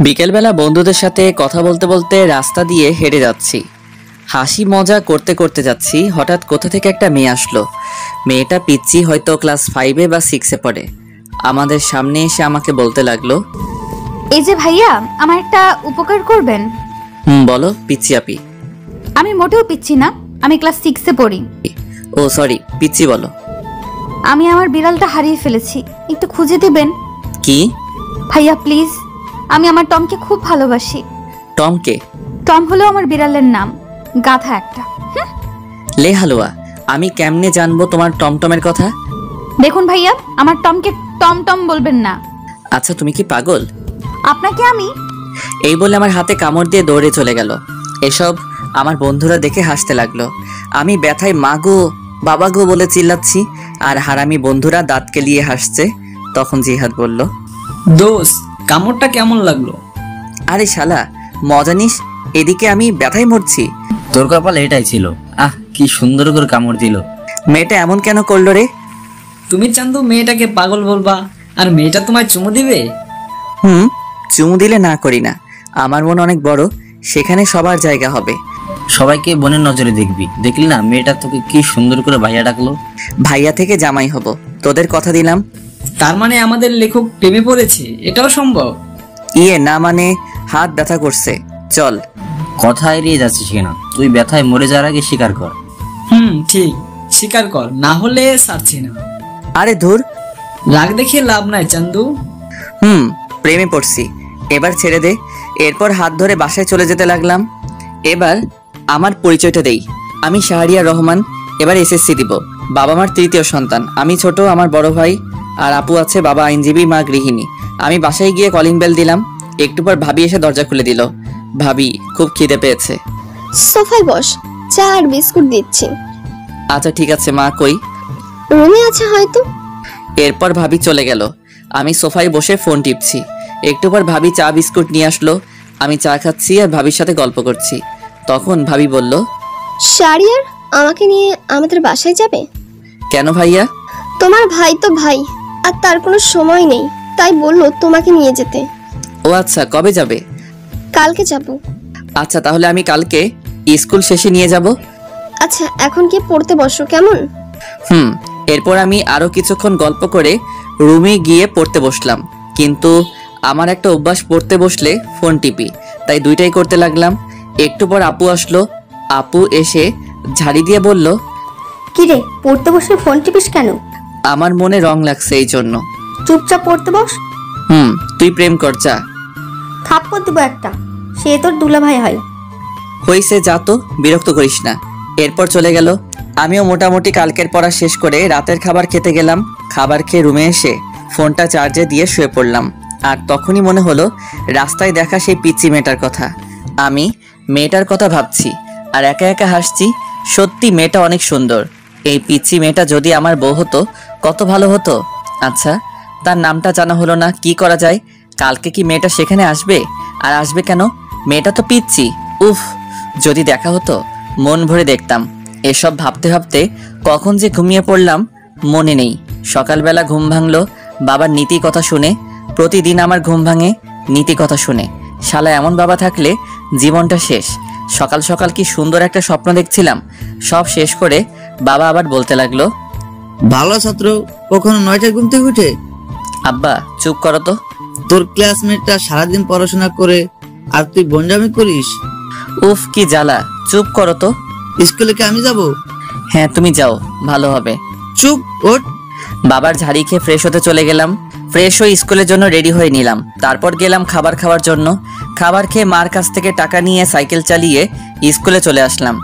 বিকেলবেলা বন্ধুদের সাথে কথা বলতে বলতে রাস্তা দিয়ে হেঁটে যাচ্ছি। হাসি মজা করতে করতে যাচ্ছি, হঠাৎ কোথা থেকে একটা মেয়ে আসলো। মেয়েটা পিচ্ছি, হয়তো ক্লাস 5-এ বা 6-এ পড়ে। আমাদের সামনে এসে আমাকে বলতে লাগলো, এই যে ভাইয়া, আমার একটা উপকার করবেন। বলো পিচ্ছি আপি। আমি মোটেও পিচ্ছি না, আমি ক্লাস 6-এ পড়ি। ও সরি, পিচ্ছি বলো। আমি আমার বিড়ালটা হারিয়ে ফেলেছি, একটু খুঁজে দিবেন? কি? ভাইয়া প্লিজ, আমি আমার টমকে খুব ভালোবাসি। টমকে? টম হলো আমার বিড়ালের নাম, গাধা একটা। লে হালুয়া, আমি কেমনে জানবো তোমার টমটমের কথা? দেখুন ভাইয়া, আমার টমকে টমটম বলবেন না। আচ্ছা তুমি কি পাগল? আপনাকে আমি। এই বলে আমার হাতে কামড় দিয়ে দৌড়ে চলে গেল। এসব আমার বন্ধুরা দেখে হাসতে লাগলো। আমি ব্যথায় মা গো বাবা গো বলে চিল্লাচ্ছি, আর হারামি বন্ধুরা দাঁত কেলিয়ে হাসছে। তখন জিহাদ বলল, দোস্ত কামড়টা কেমন লাগলো? আরে শালা মজা নিস, এদিকে আমি ব্যথায় মরছি। তোর কপালে এটাই ছিল। কি সুন্দর করে কামড় দিল। মেয়েটা এমন কেন করলো রে? তুমি চান্দু মেয়েটাকে পাগল বলবা, আর মেয়েটা তোমায় চুমু দিবে? চুমু দিলে না করি না, আমার মন অনেক বড়, সেখানে সবার জায়গা হবে। সবাইকে বোনের নজরে দেখবি। দেখলি না মেয়েটা তোকে কি সুন্দর করে ভাইয়া ডাকলো। ভাইয়া থেকে জামাই হব, তোদের কথা দিলাম। তার মানে আমাদের লেখক প্রেমে পড়েছে, এটাও সম্ভব? না মানে হাত ব্যথা করছে, চল। কথা এড়িয়ে যাচ্ছিস কেন? তুই ব্যথায় মরে যাওয়ার আগে স্বীকার কর। ঠিক, স্বীকার কর, না হলে ছাড়ছি না। আরে ধুর, রাগ দেখিয়ে লাভ নাই চান্দু। প্রেমে পড়ছি, এবার ছেড়ে দে। এরপর হাত ধরে বাসায় চলে যেতে লাগলাম। এবার আমার পরিচয়টা দেই, আমি শাহরিয়ার রহমান, এবার এসএসসি দিব। বাবা মার তৃতীয় সন্তান, আমি ছোট, আমার বড় ভাই আর আপু আছে, বাবা আইনজীবী, মা গৃহিণী। আমি বাসায় গিয়ে কলিং বেল দিলাম, একটু পর ভাবি এসে দরজা খুলে দিল। ভাবি, খুব খিদে পেয়েছে। সোফায় বস, চা আর বিস্কুট দিচ্ছি। আচ্ছা ঠিক আছে মা, কই? রুমে আছে হয়তো। এরপর ভাবি চলে গেল, আমি সোফায় বসে ফোন টিপছি। একটু পর ভাবি চা বিস্কুট নিয়ে আসলো, আমি চা খাচ্ছি আর ভাবির সাথে গল্প করছি। তখন ভাবি বলল, শাহরিয়ার, আমাকে নিয়ে আমাদের বাসায় যাবে? কেন ভাইয়া? তোমার ভাই তো ভাই, আর তার কোনো সময় নেই, তাই বললো তোমাকে নিয়ে যেতে। ও আচ্ছা, কবে যাবে? কালকে যাব। আচ্ছা তাহলে আমি কালকে স্কুল শেষে নিয়ে যাব। আচ্ছা এখন কি পড়তে বসো কেমন? এরপর আমি আরো কিছুক্ষণ গল্প করে রুমে গিয়ে পড়তে বসলাম। কিন্তু আমার একটা অভ্যাস, পড়তে বসলে ফোন টিপি, তাই দুইটাই করতে লাগলাম। একটু পর আপু আসলো, আপু এসে ঝাড়ি দিয়ে বলল, কিরে পড়তে বসে ফোন টিপিস কেন? আমার মনে রং লাগছে এই জন্য। চুপচাপ পড়তে বস। তুই প্রেম কর, যা। থাপ্পড় দিব একটা, সে তোর দুলাভাই হয়। হইছে, যা তো, বিরক্ত করিস না। এরপর চলে গেল। আমিও মোটামুটি কালকের পড়া শেষ করে রাতের খাবার খেতে গেলাম। খাবার খেয়ে রুমে এসে ফোনটা চার্জে দিয়ে শুয়ে পড়লাম। আর তখনই মনে হলো রাস্তায় দেখা সেই পিচ্চি মেয়েটার কথা। আমি মেয়েটার কথা ভাবছি আর একা একা হাসছি। সত্যি মেয়েটা অনেক সুন্দর। এই পিচ্চি মেয়েটা যদি আমার বউ হতো কত ভালো হতো। আচ্ছা, তার নামটা জানা হলো না, কি করা যায়? কালকে কি মেয়েটা সেখানে আসবে? আর আসবে কেন? মেয়েটা তো পিচ্চি। উফ, যদি দেখা হতো মন ভরে দেখতাম। এসব ভাবতে ভাবতে কখন যে ঘুমিয়ে পড়লাম মনে নেই। সকালবেলা ঘুম ভাঙলো বাবার নীতি কথা শুনে। প্রতিদিন আমার ঘুম ভাঙে নীতি কথা শুনে। শালা এমন বাবা থাকলে জীবনটা শেষ। সকাল সকাল কি সুন্দর একটা স্বপ্ন দেখছিলাম, সব শেষ করে বাবা আবার বলতে লাগলো, ভালো ছাত্র কখনো 9টায় ঘুম থেকে উঠে? আব্বা চুপ করো তো। তোর ক্লাসমেটটা সারাদিন পড়াশোনা করে আর তুই বন্ডামি করিস। উফ কি জ্বালা, চুপ করো তো। স্কুলে কি আমি যাব? হ্যাঁ তুমি যাও, ভালো হবে। চুপ, ওঠ। বাবার ঝাড়ি খেয়ে ফ্রেশ হতে চলে গেলাম। ফ্রেশ হয়ে স্কুলের জন্য রেডি হয়ে নিলাম। তারপর গেলাম খাবার খাওয়ার জন্য। খাবার খেয়ে মার কাছ থেকে টাকা নিয়ে সাইকেল চালিয়ে স্কুলে চলে আসলাম।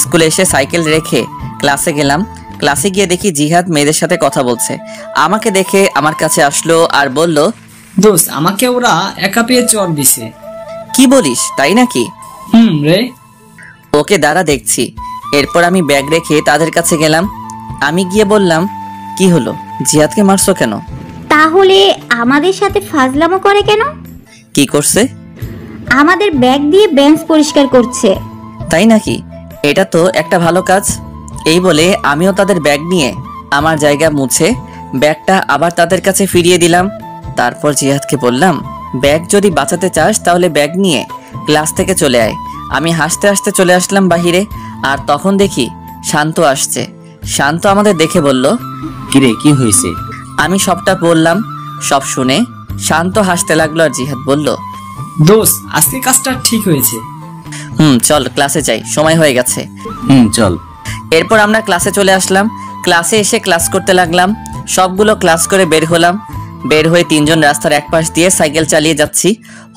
স্কুলে এসে সাইকেল রেখে ক্লাসে গেলাম। ক্লাসে গিয়ে দেখি জিহাদ মেয়েদের সাথে কথা বলছে। আমাকে দেখে আমার কাছে আসলো আর বলল, দোস্ত আমাকে ওরা একা পেয়ে চর দিছে। কি বলিস, তাই নাকি? রে। ওকে দাঁড়া দেখছি। এরপর আমি ব্যাগ রেখে তাদের কাছে গেলাম। আমি গিয়ে বললাম, কি হলো, জিহাদকে মারছো কেন? তাহলে আমাদের সাথে ফাজলামো করে কেন? কি করছে? আমাদের ব্যাগ দিয়ে বেঞ্চ পরিষ্কার করছে। তাই নাকি? এটা তো একটা ভালো কাজ। এই বলে আমিও তাদের ব্যাগ নিয়ে আমার জায়গা মুছে ব্যাগটা আবার তাদের কাছে ফিরিয়ে দিলাম। তারপর জিহাদকে বললাম, ব্যাগ যদি বাঁচাতে চাস তাহলে ব্যাগ নিয়ে ক্লাস থেকে চলে আয়। আমি হাসতে হাসতে চলে আসলাম বাহিরে, আর তখন দেখি শান্ত আসছে। শান্ত আমাদের দেখে বলল, কিরে কি হয়েছে? আমি সবটা বললাম। সব শুনে শান্ত হাসতে লাগলো, আর জিহাদ বলল, দোস্ত আজকে কাজটা ঠিক হয়েছে। চল ক্লাসে যাই, সময় হয়ে গেছে। চল। এরপর আমরা ক্লাসে চলে আসলাম। ক্লাসে এসে ক্লাস করতে লাগলাম। সবগুলো ক্লাস করে বের হলাম। বের হয়ে তিনজন রাস্তার এক পাশ দিয়ে সাইকেল চালিয়ে যাচ্ছি।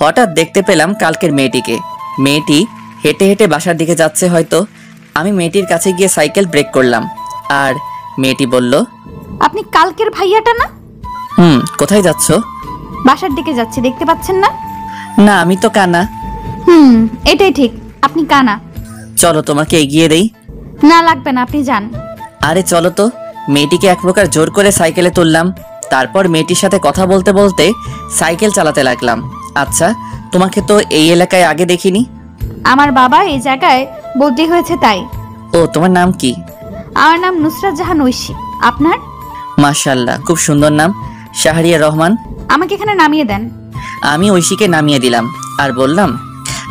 হঠাৎ দেখতে পেলাম কালকের মেয়েটিকে। মেয়েটি হেঁটে হেঁটে বাসার দিকে যাচ্ছে হয়তো। আমি মেয়েটির কাছে গিয়ে সাইকেল ব্রেক করলাম, আর মেয়েটি বলল, আপনি কালকের ভাইয়াটা না? কোথায় যাচ্ছ? বাসার দিকে যাচ্ছি, দেখতে পাচ্ছেন না? না, আমি তো কানা। এটাই ঠিক, আপনি কানা। চলো তোমাকে এগিয়ে দেই। না লাগবে না, আপনি যান। আরে চলো তো। মেয়েটিকে এক প্রকার জোর করে সাইকেলে তুললাম। তারপর মেয়েটির সাথে কথা বলতে বলতে সাইকেল চালাতে লাগলাম। আচ্ছা, তোমাকে তো এই এলাকায় আগে দেখিনি। আমার বাবা এই জায়গায় বদলি হয়েছে তাই। ও, তোমার নাম কি? আমার নাম নুসরাত জাহান ঐশী। আপনার? মাশাআল্লাহ, খুব সুন্দর নাম, শাহরিয়া রহমান। আমাকে এখানে নামিয়ে দেন। আমি ঐশীকে নামিয়ে দিলাম আর বললাম,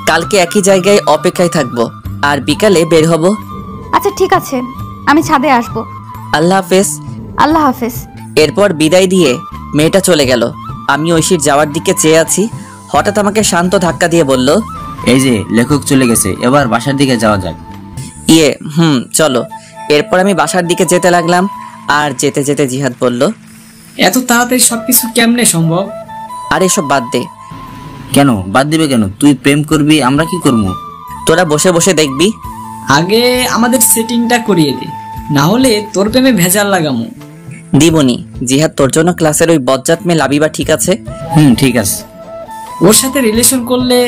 কালকে একই জায়গায় অপেক্ষায় থাকবো, আর বিকালে বের হব। আচ্ছা ঠিক আছে, আমি ছাদে আসবো। আল্লাহ হাফেজ। আল্লাহ হাফেজ। এরপর বিদায় দিয়ে মেয়েটা চলে গেল। আমি ঐশীর যাওয়ার দিকে চেয়ে আছি। হঠাৎ আমাকে শান্ত ধাক্কা দিয়ে বলল, এই যে লেখক চলে গেছে, এবার বাসার দিকে যাওয়া যাক। চলো। এরপর আমি বাসার দিকে যেতে লাগলাম, আর যেতে যেতে জিহাদ বলল, এত তাড়াতাড়ি সবকিছু কেমনে সম্ভব? আর এসব বাদ দে। কেন বাদ দিবে কেন? তুই প্রেম করবি, আমরা কি করবো? তোরা বসে বসে দেখবি। আগে আমাদের সেটিংটা করিয়ে দে, না হলে তোর প্রেমে ভেজাল লাগামু। দিবনি। জিহাদ, তোর জন্য ক্লাসের ওই বজ্জাত মেয়ে লাবিবা ঠিক আছে? ঠিক আছে। ওর সাথে রিলেশন করলে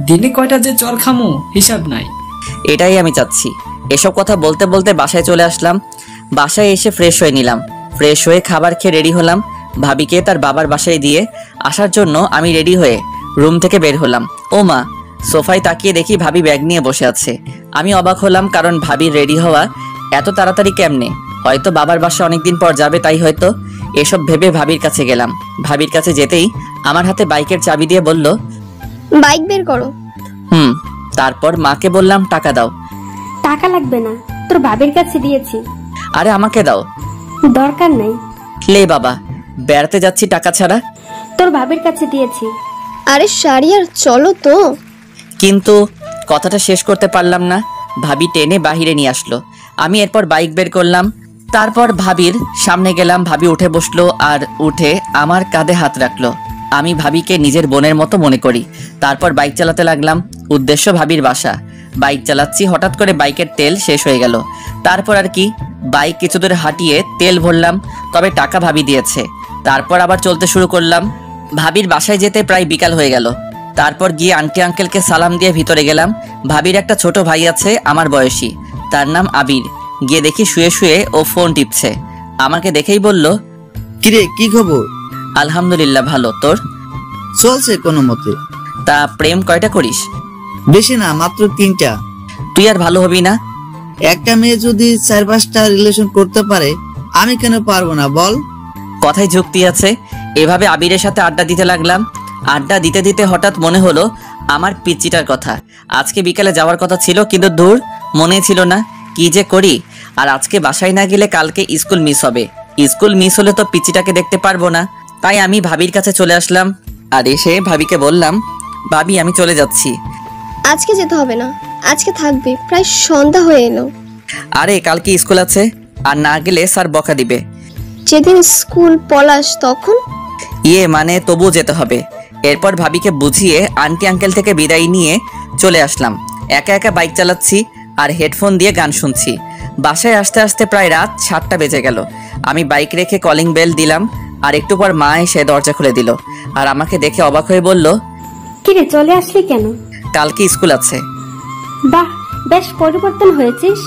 দিনে কয়টা যে চর খামু হিসাব নাই। এটাই আমি চাচ্ছি। এসব কথা বলতে বলতে বাসায় চলে আসলাম। বাসায় এসে ফ্রেশ হয়ে নিলাম। ফ্রেশ হয়ে খাবার খেয়ে রেডি হলাম। ভাবিকে তার বাবার বাসায় দিয়ে আসার জন্য আমি রেডি হয়ে রুম থেকে বের হলাম। ও মা, সোফায় তাকিয়ে দেখি ভাবি ব্যাগ নিয়ে বসে আছে। আমি অবাক হলাম, কারণ ভাবির রেডি হওয়া এত তাড়াতাড়ি কেমনে? হয়তো বাবার বাসা অনেকদিন পর যাবে, তাই হয়তো। এসব ভেবে ভাবির কাছে গেলাম। ভাবির কাছে যেতেই আমার হাতে বাইকের চাবি দিয়ে বলল, বাইক বের করো। তারপর মাকে বললাম, টাকা দাও। টাকা লাগবে না, তোর বাবার কাছে দিয়েছি। আরে আমাকে দাও। দরকার নাই। লে বাবা, বেড়াতে যাচ্ছি টাকা ছাড়া। তোর বাবার কাছে দিয়েছি। আরে শারিয়ার, চলো তো। কিন্তু কথাটা শেষ করতে পারলাম না। ভাবি টেনে বাহিরে নিয়ে আসলো। আমি এরপর বাইক বের করলাম। তারপর ভাবির সামনে গেলাম। ভাবি উঠে বসলো, আর উঠে আমার কাঁধে হাত রাখলো। আমি ভাবিকে নিজের বোনের মতো মনে করি। তারপর বাইক চালাতে লাগলাম। উদ্দেশ্য ভাবির বাসা। বাইক চালাচ্ছি, হঠাৎ করে বাইকের তেল শেষ হয়ে গেল। তারপর আর কি, বাইক কিছু দূরে হাঁটিয়ে তেল ভরলাম, তবে টাকা ভাবি দিয়েছে। তারপর আবার চলতে শুরু করলাম। ভাবির বাসায় যেতে প্রায় বিকাল হয়ে গেল। তারপর গিয়ে আন্টি আঙ্কেলকে সালাম দিয়ে ভিতরে গেলাম। ভাবির একটা ছোট ভাই আছে আমার বয়সী, তার নাম আবির। গিয়ে দেখি শুয়ে শুয়ে ও ফোন টিপছে। আমাকে দেখেই বলল, কিরে কি খবর? আলহামদুলিল্লাহ, ভালো। তোর? চলছে কোনো মতে। তা প্রেম কয়টা করিস? বেশি না, মাত্র 3টা। তুই আর ভালো হবি না? একটা মেয়ে যদি 4-5টা রিলেশন করতে পারে, আমি কেন পারবো না বল? কথায় যুক্তি আছে। এভাবে আবিরের সাথে আড্ডা দিতে লাগলাম। আড্ডা দিতে দিতে হঠাৎ মনে হলো আমার পিচ্চিটার কথা। আজকে বিকালে যাওয়ার কথা ছিল, কিন্তু দূর, মনে ছিল না। কি যে করি। আর আজকে বাসায় না গেলে কালকে স্কুল মিস হবে। স্কুল মিস হলে তো পিচ্চিটাকে দেখতে পারবো না। তাই আমি ভাবির কাছে চলে আসলাম, আর এসে ভাবিকে বললাম, ভাবি আমি চলে যাচ্ছি। আজকে যেতে হবে না, আজকে থাকবে, প্রায় সন্ধ্যা হয়ে এলো। আরে কালকে স্কুল আছে, আর না গেলে স্যার বকা দিবে। যেদিন স্কুল পলাশ তখন? মানে তবুও যেতে হবে। এরপর ভাবিকে বুঝিয়ে আন্টি আঙ্কেল থেকে বিদায় নিয়ে চলে আসলাম। একা একা বাইক চালাচ্ছি আর হেডফোন দিয়ে গান শুনছি। বাসায় আসতে আসতে প্রায় রাত 7টা বেজে গেল। আমি বাইক রেখে কলিং বেল দিলাম, আর একটু পর মা এসে দরজা খুলে দিল, আর আমাকে দেখে অবাক হয়ে বলল, কিরে চলে আসলি কেন? কালকে স্কুল আছে। বাহ, বেশ পরিবর্তন হয়েছিস।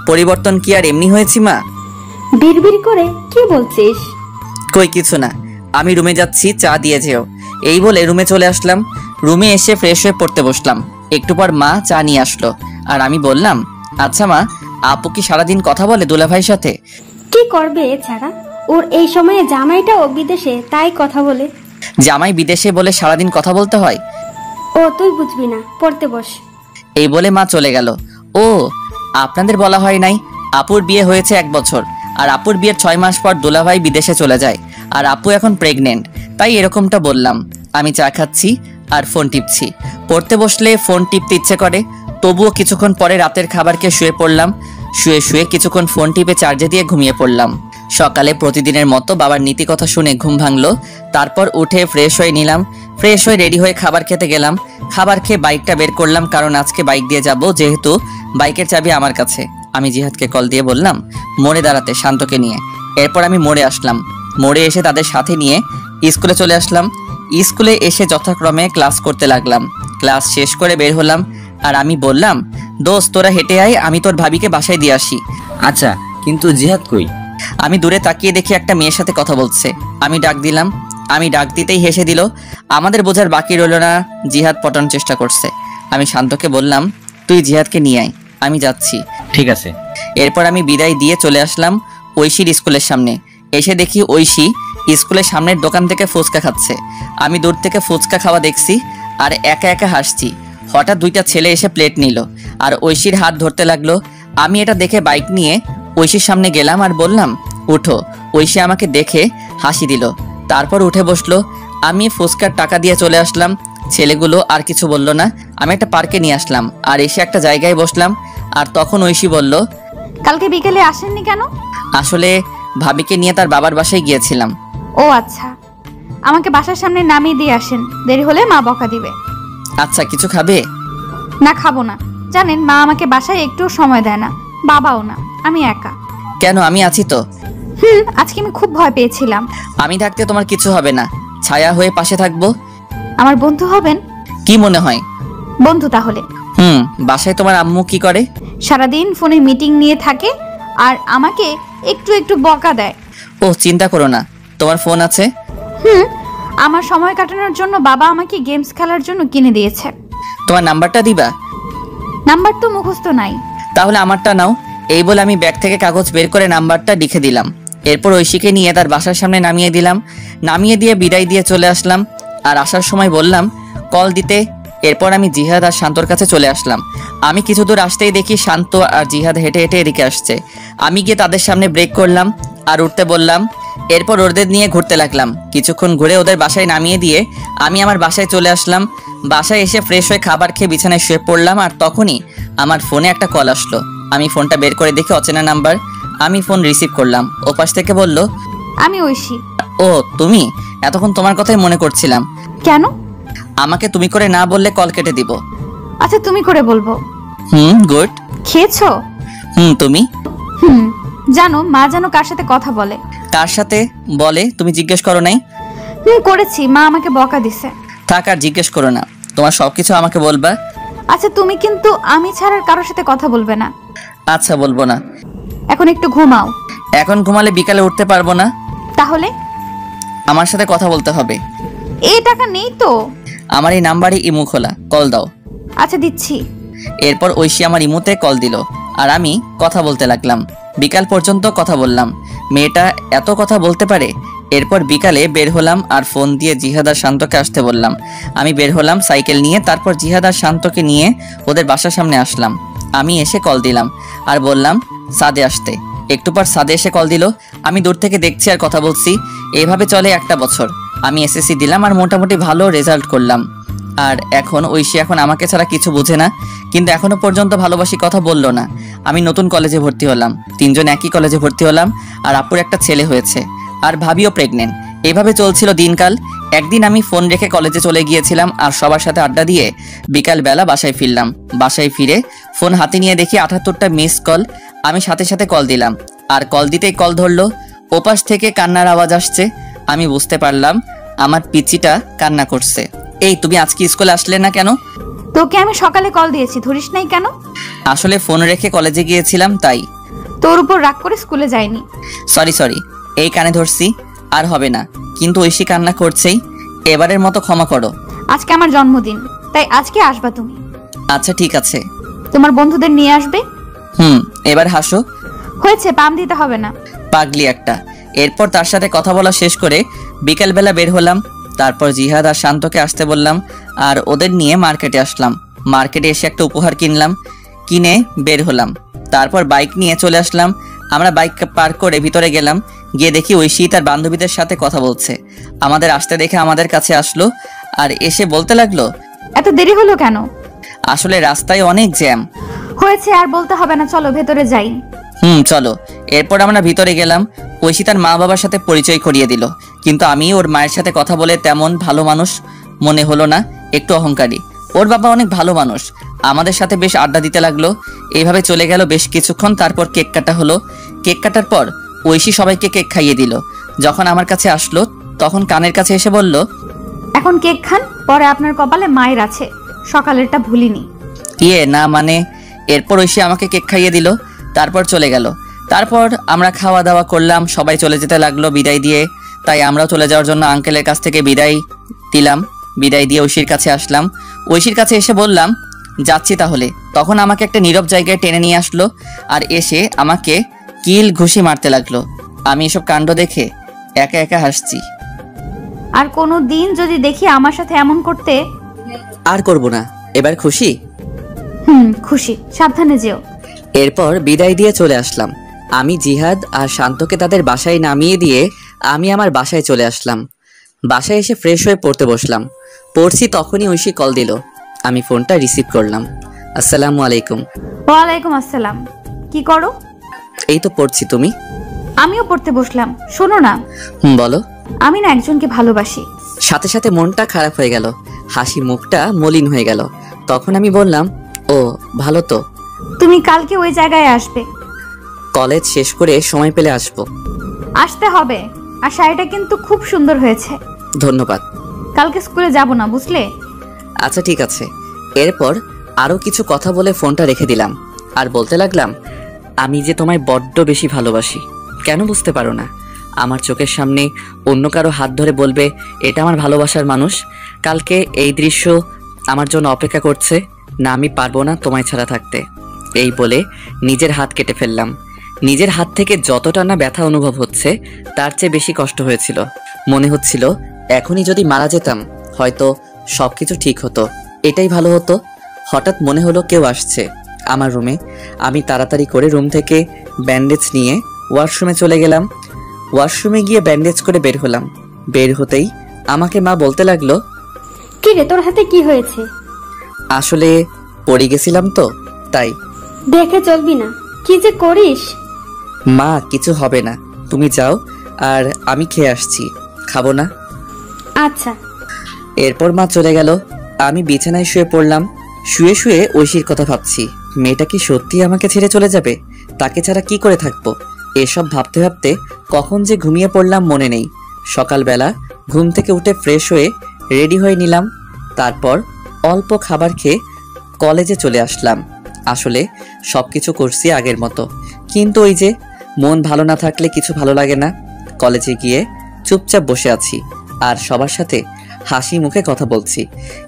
পরিবর্তন কি আর এমনি হয়েছি মা? বিড়বিড় করে কি বলছিস? কই কিছু না, আমি রুমে যাচ্ছি, চা দিয়ে যেও। এই বলে রুমে চলে আসলাম। রুমে এসে ফ্রেশ হয়ে পড়তে বসলাম। একটু পর মা চা নিয়ে আসলো, আর আমি বললাম, আচ্ছা মা, আপু কি সারাদিন কথা বলে দুলাভাইয়ের সাথে? কি করবে এছাড়া? ওর এই সময়ে জামাইটাও বিদেশে, তাই কথা বলে। জামাই বিদেশে বলে সারাদিন কথা বলতে হয়? ও তুই বুঝবি না, পড়তে বস। এই বলে মা চলে গেল। ও, আপনাদের বলা হয় নাই, আপুর বিয়ে হয়েছে 1 বছর, আর আপুর বিয়ের 6 মাস পর দুলাভাই বিদেশে চলে যায়, আর আপু এখন প্রেগনেন্ট, তাই এরকমটা বললাম। আমি চা খাচ্ছি আর ফোন টিপছি। পড়তে বসলে ফোন টিপতে ইচ্ছে করে, তবুও কিছুক্ষণ পরে রাতের খাবার খেয়ে শুয়ে পড়লাম। শুয়ে কিছুক্ষণ ফোন টিপে চার্জে দিয়ে ঘুমিয়ে পড়লাম। সকালে প্রতিদিনের মতো বাবার নীতি কথা শুনে ঘুম ভাঙলো। তারপর উঠে ফ্রেশ হয়ে নিলাম। ফ্রেশ হয়ে রেডি হয়ে খাবার খেতে গেলাম। খাবার খেয়ে বাইকটা বের করলাম, কারণ আজকে বাইক দিয়ে যাব, যেহেতু বাইকের চাবি আমার কাছে। আমি জিহাদকে কল দিয়ে বললাম মোড়ে দাঁড়াতে, শান্তকে নিয়ে। এরপর আমি মোড়ে আসলাম। মোড়ে এসে তাদের সাথে নিয়ে স্কুলে চলে আসলাম। স্কুলে এসে যথাক্রমে ক্লাস করতে লাগলাম। ক্লাস শেষ করে বের হলাম, আর আমি বললাম দোস্ত তোরা হেঁটে আয়, আমি তোর ভাবিকে বাসায় দিয়ে আসি। আচ্ছা, কিন্তু জিহাদ কই? আমি দূরে তাকিয়ে দেখি একটা মেয়ের সাথে কথা বলছে। আমি ডাক দিলাম। আমি ডাক দিতেই হেসে দিল। আমাদের বোঝার বাকি রইল না, জিহাদ পটানোর চেষ্টা করছে। আমি শান্তকে বললাম তুই জিহাদকে নিয়ে আয়, আমি যাচ্ছি। ঠিক আছে। এরপর আমি বিদায় দিয়ে চলে আসলাম ঐশীর স্কুলের সামনে। এসে দেখি ঐশী স্কুলের সামনের দোকান থেকে ফুচকা খাচ্ছে। আমি দূর থেকে ফুচকা খাওয়া দেখছি আর একা একা হাসছি। হঠাৎ 2টা ছেলে এসে প্লেট নিল আর ঐশীর হাত ধরতে লাগলো। আমি এটা দেখে বাইক নিয়ে ঐশীর সামনে গেলাম আর বললাম উঠো। ঐশী আমাকে দেখে হাসি দিল, তারপর উঠে বসলো। আমি ফুচকার টাকা দিয়ে চলে আসলাম। ছেলেগুলো আর কিছু বলল না। আমি একটা পার্কে নিয়ে আসলাম আর এসে একটা জায়গায় বসলাম। আর তখন ঐশী বলল কালকে বিকেলে আসেননি কেন? আসলে ভাবিকে নিয়ে তার বাবার বাসায় গিয়েছিলাম। ও আচ্ছা, আমাকে বাসার সামনে নামিয়ে দিয়ে আসেন, দেরি হলে মা বকা দিবে। আচ্ছা, কিছু খাবে? না, খাবো না। জানেন মা আমাকে বাসায় একটু সময় দেয় না, বাবাও না, আমি একা। কেন, আমি আছি তো। আজকে আমি খুব ভয় পেয়েছিলাম। আমি থাকতে তোমার কিছু হবে না, ছায়া হয়ে পাশে থাকবো। আমার বন্ধু হবেন? কি মনে হয়? বন্ধু তাহলে। বাসায় তোমার আম্মু কি করে? সারাদিন ফোনে মিটিং নিয়ে থাকে আর আমাকে একটু একটু বকা দেয়। ও, চিন্তা করো না, তোমার ফোন আছে। আমার সময় কাটানোর জন্য বাবা আমাকে গেমস খেলার জন্য কিনে দিয়েছে। তোমার নাম্বারটা দিবা? নাম্বার তো মুখস্থ নাই। তাহলে আমারটা নাও। এই বলে আমি ব্যাগ থেকে কাগজ বের করে নাম্বারটা লিখে দিলাম। এরপর ঐশীকে নিয়ে তার বাসার সামনে নামিয়ে দিলাম। নামিয়ে দিয়ে বিদায় দিয়ে চলে আসলাম। আর আসার সময় বললাম কল দিতে। এরপর আমি জিহাদ আর শান্তর কাছে চলে আসলাম। আমি কিছু দূর আসতেই দেখি শান্ত আর জিহাদ হেঁটে হেঁটে এদিকে আসছে। আমি গিয়ে তাদের সামনে ব্রেক করলাম আর উঠতে বললাম। এরপর ওদের নিয়ে ঘুরতে লাগলাম। কিছুক্ষণ ঘুরে ওদের বাসায় নামিয়ে দিয়ে আমি আমার বাসায় চলে আসলাম। বাসায় এসে ফ্রেশ হয়ে খাবার খেয়ে বিছানায় শুয়ে পড়লাম। আর তখনই আমার ফোনে একটা কল আসলো। আমি ফোনটা বের করে দেখি অচেনা নাম্বার। আমি ফোন রিসিভ করলাম। ওপাশ থেকে বলল আমি ঐশী। ও তুমি? এতক্ষণ তোমার কথাই মনে করছিলাম। কেন? আমাকে তুমি করে না বললে কল কেটে দিব। আচ্ছা, তুমি করে বলবো। গুড। খেয়েছো? তুমি? জানো মা যেন কার সাথে কথা বলে। কার সাথে বলে তুমি জিজ্ঞেস করো নাই? করেছি, মা আমাকে বকা দিছে। থাক, আর জিজ্ঞেস করো না, তোমার সবকিছু আমাকে বলবা। আচ্ছা, তুমি কিন্তু আমি ছাড়া কারোর সাথে কথা বলবে না। আচ্ছা, বলবো না। এখন একটু ঘুমাও। এখন ঘুমালে বিকালে উঠতে পারবো না। তাহলে? আমার সাথে কথা বলতে হবে। এই টাকা নেই তো। আমার এই নাম্বারে ইমো খোলা, কল দাও। আচ্ছা, দিচ্ছি। এরপর ঐশী আমার ইমোতে কল দিল আর আমি কথা বলতে লাগলাম। বিকাল পর্যন্ত কথা বললাম। মেয়েটা এত কথা বলতে পারে। এরপর বিকালে বের হলাম আর ফোন দিয়ে জিহাদ আর শান্তকে আসতে বললাম। আমি বের হলাম সাইকেল নিয়ে। তারপর জিহাদ আর শান্তকে নিয়ে ওদের বাসার সামনে আসলাম। আমি এসে কল দিলাম আর বললাম সাদে আসতে। একটু পর সাদে এসে কল দিল। আমি দূর থেকে দেখছি আর কথা বলছি। এভাবে চলে 1টা বছর। আমি এসএসসি দিলাম আর মোটামুটি ভালো রেজাল্ট করলাম। আর এখন ঐশী এখন আমাকে ছাড়া কিছু বুঝে না, কিন্তু এখনো পর্যন্ত ভালোবাসি কথা বললো না। আমি নতুন কলেজে ভর্তি হলাম। 3জন একই কলেজে ভর্তি হলাম। আর আপুর একটা ছেলে হয়েছে আর ভাবিও প্রেগনেন্ট। এভাবে চলছিল দিনকাল। একদিন আমি ফোন রেখে কলেজে চলে গিয়েছিলাম আর সবার সাথে আড্ডা দিয়ে বিকালবেলা বাসায় ফিরলাম। বাসায় ফিরে ফোন হাতে নিয়ে দেখি 78টা মিস কল। আমি সাথে সাথে কল দিলাম আর কল দিতেই কল ধরলো। ওপাশ থেকে কান্নার আওয়াজ আসছে। আমি বুঝতে পারলাম আমার পিচিটা কান্না করছে। এই তুমি আজকে স্কুলে আসলে না কেন? তোকে আমি সকালে কল দিয়েছি, ধরিস নাই কেন? আসলে ফোন রেখে কলেজে গিয়েছিলাম তাই। তোর উপর রাগ করে স্কুলে যাইনি। সরি, এই কানে ধরছি, আর হবে না। কিন্তু ঐশী কান্না করছেই, এবারের মতো ক্ষমা করো। আজকে আমার জন্মদিন, তাই আজকে আসবা তুমি। আচ্ছা ঠিক আছে। তোমার বন্ধুদের নিয়ে আসবে। এবার হাসো। হয়েছে, পাম দিতে হবে না। পাগলি একটা। এরপর তার সাথে কথা বলা শেষ করে বিকেলবেলা বের হলাম। তারপর জিহাদ আর শান্তকে আসতে বললাম আর ওদের নিয়ে মার্কেটে আসলাম। মার্কেটে এসে একটা উপহার কিনলাম, কিনে বের হলাম। তারপর বাইক নিয়ে চলে আসলাম। আমরা বাইক পার্ক করে ভিতরে গেলাম। গিয়ে দেখি ঐশী তার বান্ধবীদের সাথে কথা বলছে। আমাদের আসতে দেখে আমাদের কাছে আসলো আর এসে বলতে লাগলো, এত দেরি হলো কেন? আসলে রাস্তায় অনেক জ্যাম। হয়েছে, আর বলতে হবে না, চলো ভেতরে যাই। চলো। এরপর আমরা ভিতরে গেলাম। ঐশী তার মা বাবার সাথে পরিচয় করিয়ে দিল, কিন্তু আমি ওর মায়ের সাথে কথা বলে তেমন ভালো মানুষ মনে হলো না, একটু অহংকারী। ওর বাবা অনেক ভালো মানুষ, আমাদের সাথে বেশ আড্ডা দিতে লাগলো। এইভাবে চলে গেল বেশ কিছুক্ষণ। তারপর কেক কাটা হলো। কেক কাটার পর ঐশী সবাইকে কেক খাইয়ে দিল। যখন আমার কাছে আসলো তখন কানের কাছে এসে বলল, এখন কেক খান, পরে আপনার কপালে মায়ের আছে, সকালেরটা ভুলিনি। না মানে। এরপর ঐশী আমাকে কেক খাইয়ে দিল, তারপর চলে গেল। তারপর আমরা খাওয়া দাওয়া করলাম, সবাই চলে যেতে লাগলো বিদায় দিয়ে। তাই আমরাও চলে যাওয়ার জন্য আঙ্কেলের কাছ থেকে বিদায় দিলাম। বিদায় দিয়ে ঐশীর কাছে আসলাম। ঐশীর কাছে এসে বললাম, যাচ্ছি তাহলে। তখন আমাকে একটা নীরব জায়গায় টেনে নিয়ে আসলো আর এসে আমাকে কিল ঘুষি মারতে লাগলো। আমি এসব কাণ্ড দেখে একা একা হাসছি। আর কোনো দিন যদি দেখি আমার সাথে এমন করতে। আর করব না, এবার খুশি? খুশি, সাবধানে যেও। এরপর বিদায় দিয়ে চলে আসলাম। আমি জিহাদ আর শান্তকে তাদের বাসায় নামিয়ে দিয়ে আমি আমার বাসায় চলে আসলাম। বাসায় এসে ফ্রেশ হয়ে পড়তে বসলাম। পড়ছি তখনই ঐশী কল দিল। আমি ফোনটা রিসিভ করলাম। আসসালামু আলাইকুম। ওয়ালাইকুম আসসালাম। কি করো? এই তো পড়ছি, তুমি? আমিও পড়তে বসলাম। শোনো না। বলো। আমি না একজনকে ভালোবাসি। সাথে সাথে মনটা খারাপ হয়ে গেল, হাসি মুখটা মলিন হয়ে গেল। তখন আমি বললাম, ও ভালো তো। তুমি কালকে ওই জায়গায় আসবে। কলেজ শেষ করে সময় পেলে আসবো। আসতে হবে। আর শাড়িটা কিন্তু খুব সুন্দর হয়েছে। ধন্যবাদ। কালকে স্কুলে যাব না, বুঝলে? আচ্ছা ঠিক আছে। এরপর আরো কিছু কথা বলে ফোনটা রেখে দিলাম আর বলতে লাগলাম, আমি যে তোমায় বড্ড বেশি ভালোবাসি। কেন বুঝতে পারো না? আমার চোখের সামনে অন্য কারো হাত ধরে বলবে এটা আমার ভালোবাসার মানুষ। কালকে এই দৃশ্য আমার জন্য অপেক্ষা করছে না, আমি পারবো না তোমায় ছাড়া থাকতে। এই বলে নিজের হাত কেটে ফেললাম। নিজের হাত থেকে যতটা না ব্যথা অনুভব হচ্ছে তার চেয়ে বেশি কষ্ট হয়েছিল। মনে হচ্ছিল এখনই যদি মারা যেতাম হয়তো সবকিছু ঠিক হতো, এটাই ভালো হতো। হঠাৎ মনে হলো কেউ আসছে আমার রুমে। আমি তাড়াতাড়ি করে রুম থেকে ব্যান্ডেজ নিয়ে ওয়াশরুমে চলে গেলাম। ওয়াশরুমে গিয়ে ব্যান্ডেজ করে বের হলাম। বের হতেই আমাকে মা বলতে লাগলো, কি রে, তোর হাতে কি হয়েছে? আসলে পড়ে গেছিলাম তো তাই। দেখে চলবি না, কি যে করিস। মা কিছু হবে না, তুমি যাও, আর আমি খেয়ে আসছি। খাবো না? আচ্ছা। এরপর মা চলে গেল। আমি বিছানায় শুয়ে পড়লাম। শুয়ে শুয়ে ঐশীর কথা ভাবছি। মেয়েটা কি সত্যি আমাকে ছেড়ে চলে যাবে? তাকে ছাড়া কি করে থাকবো? এসব ভাবতে ভাবতে কখন যে ঘুমিয়ে পড়লাম মনে নেই। সকালবেলা ঘুম থেকে উঠে ফ্রেশ হয়ে রেডি হয়ে নিলাম। তারপর অল্প খাবার খেয়ে কলেজে চলে আসলাম। আসলে সবকিছু করছি আগের মতো, কিন্তু ওই যে মন ভালো না থাকলে কিছু ভালো লাগে না। কলেজে গিয়ে চুপচাপ বসে আছি আর সবার সাথে হাসি মুখে কথা বলছি।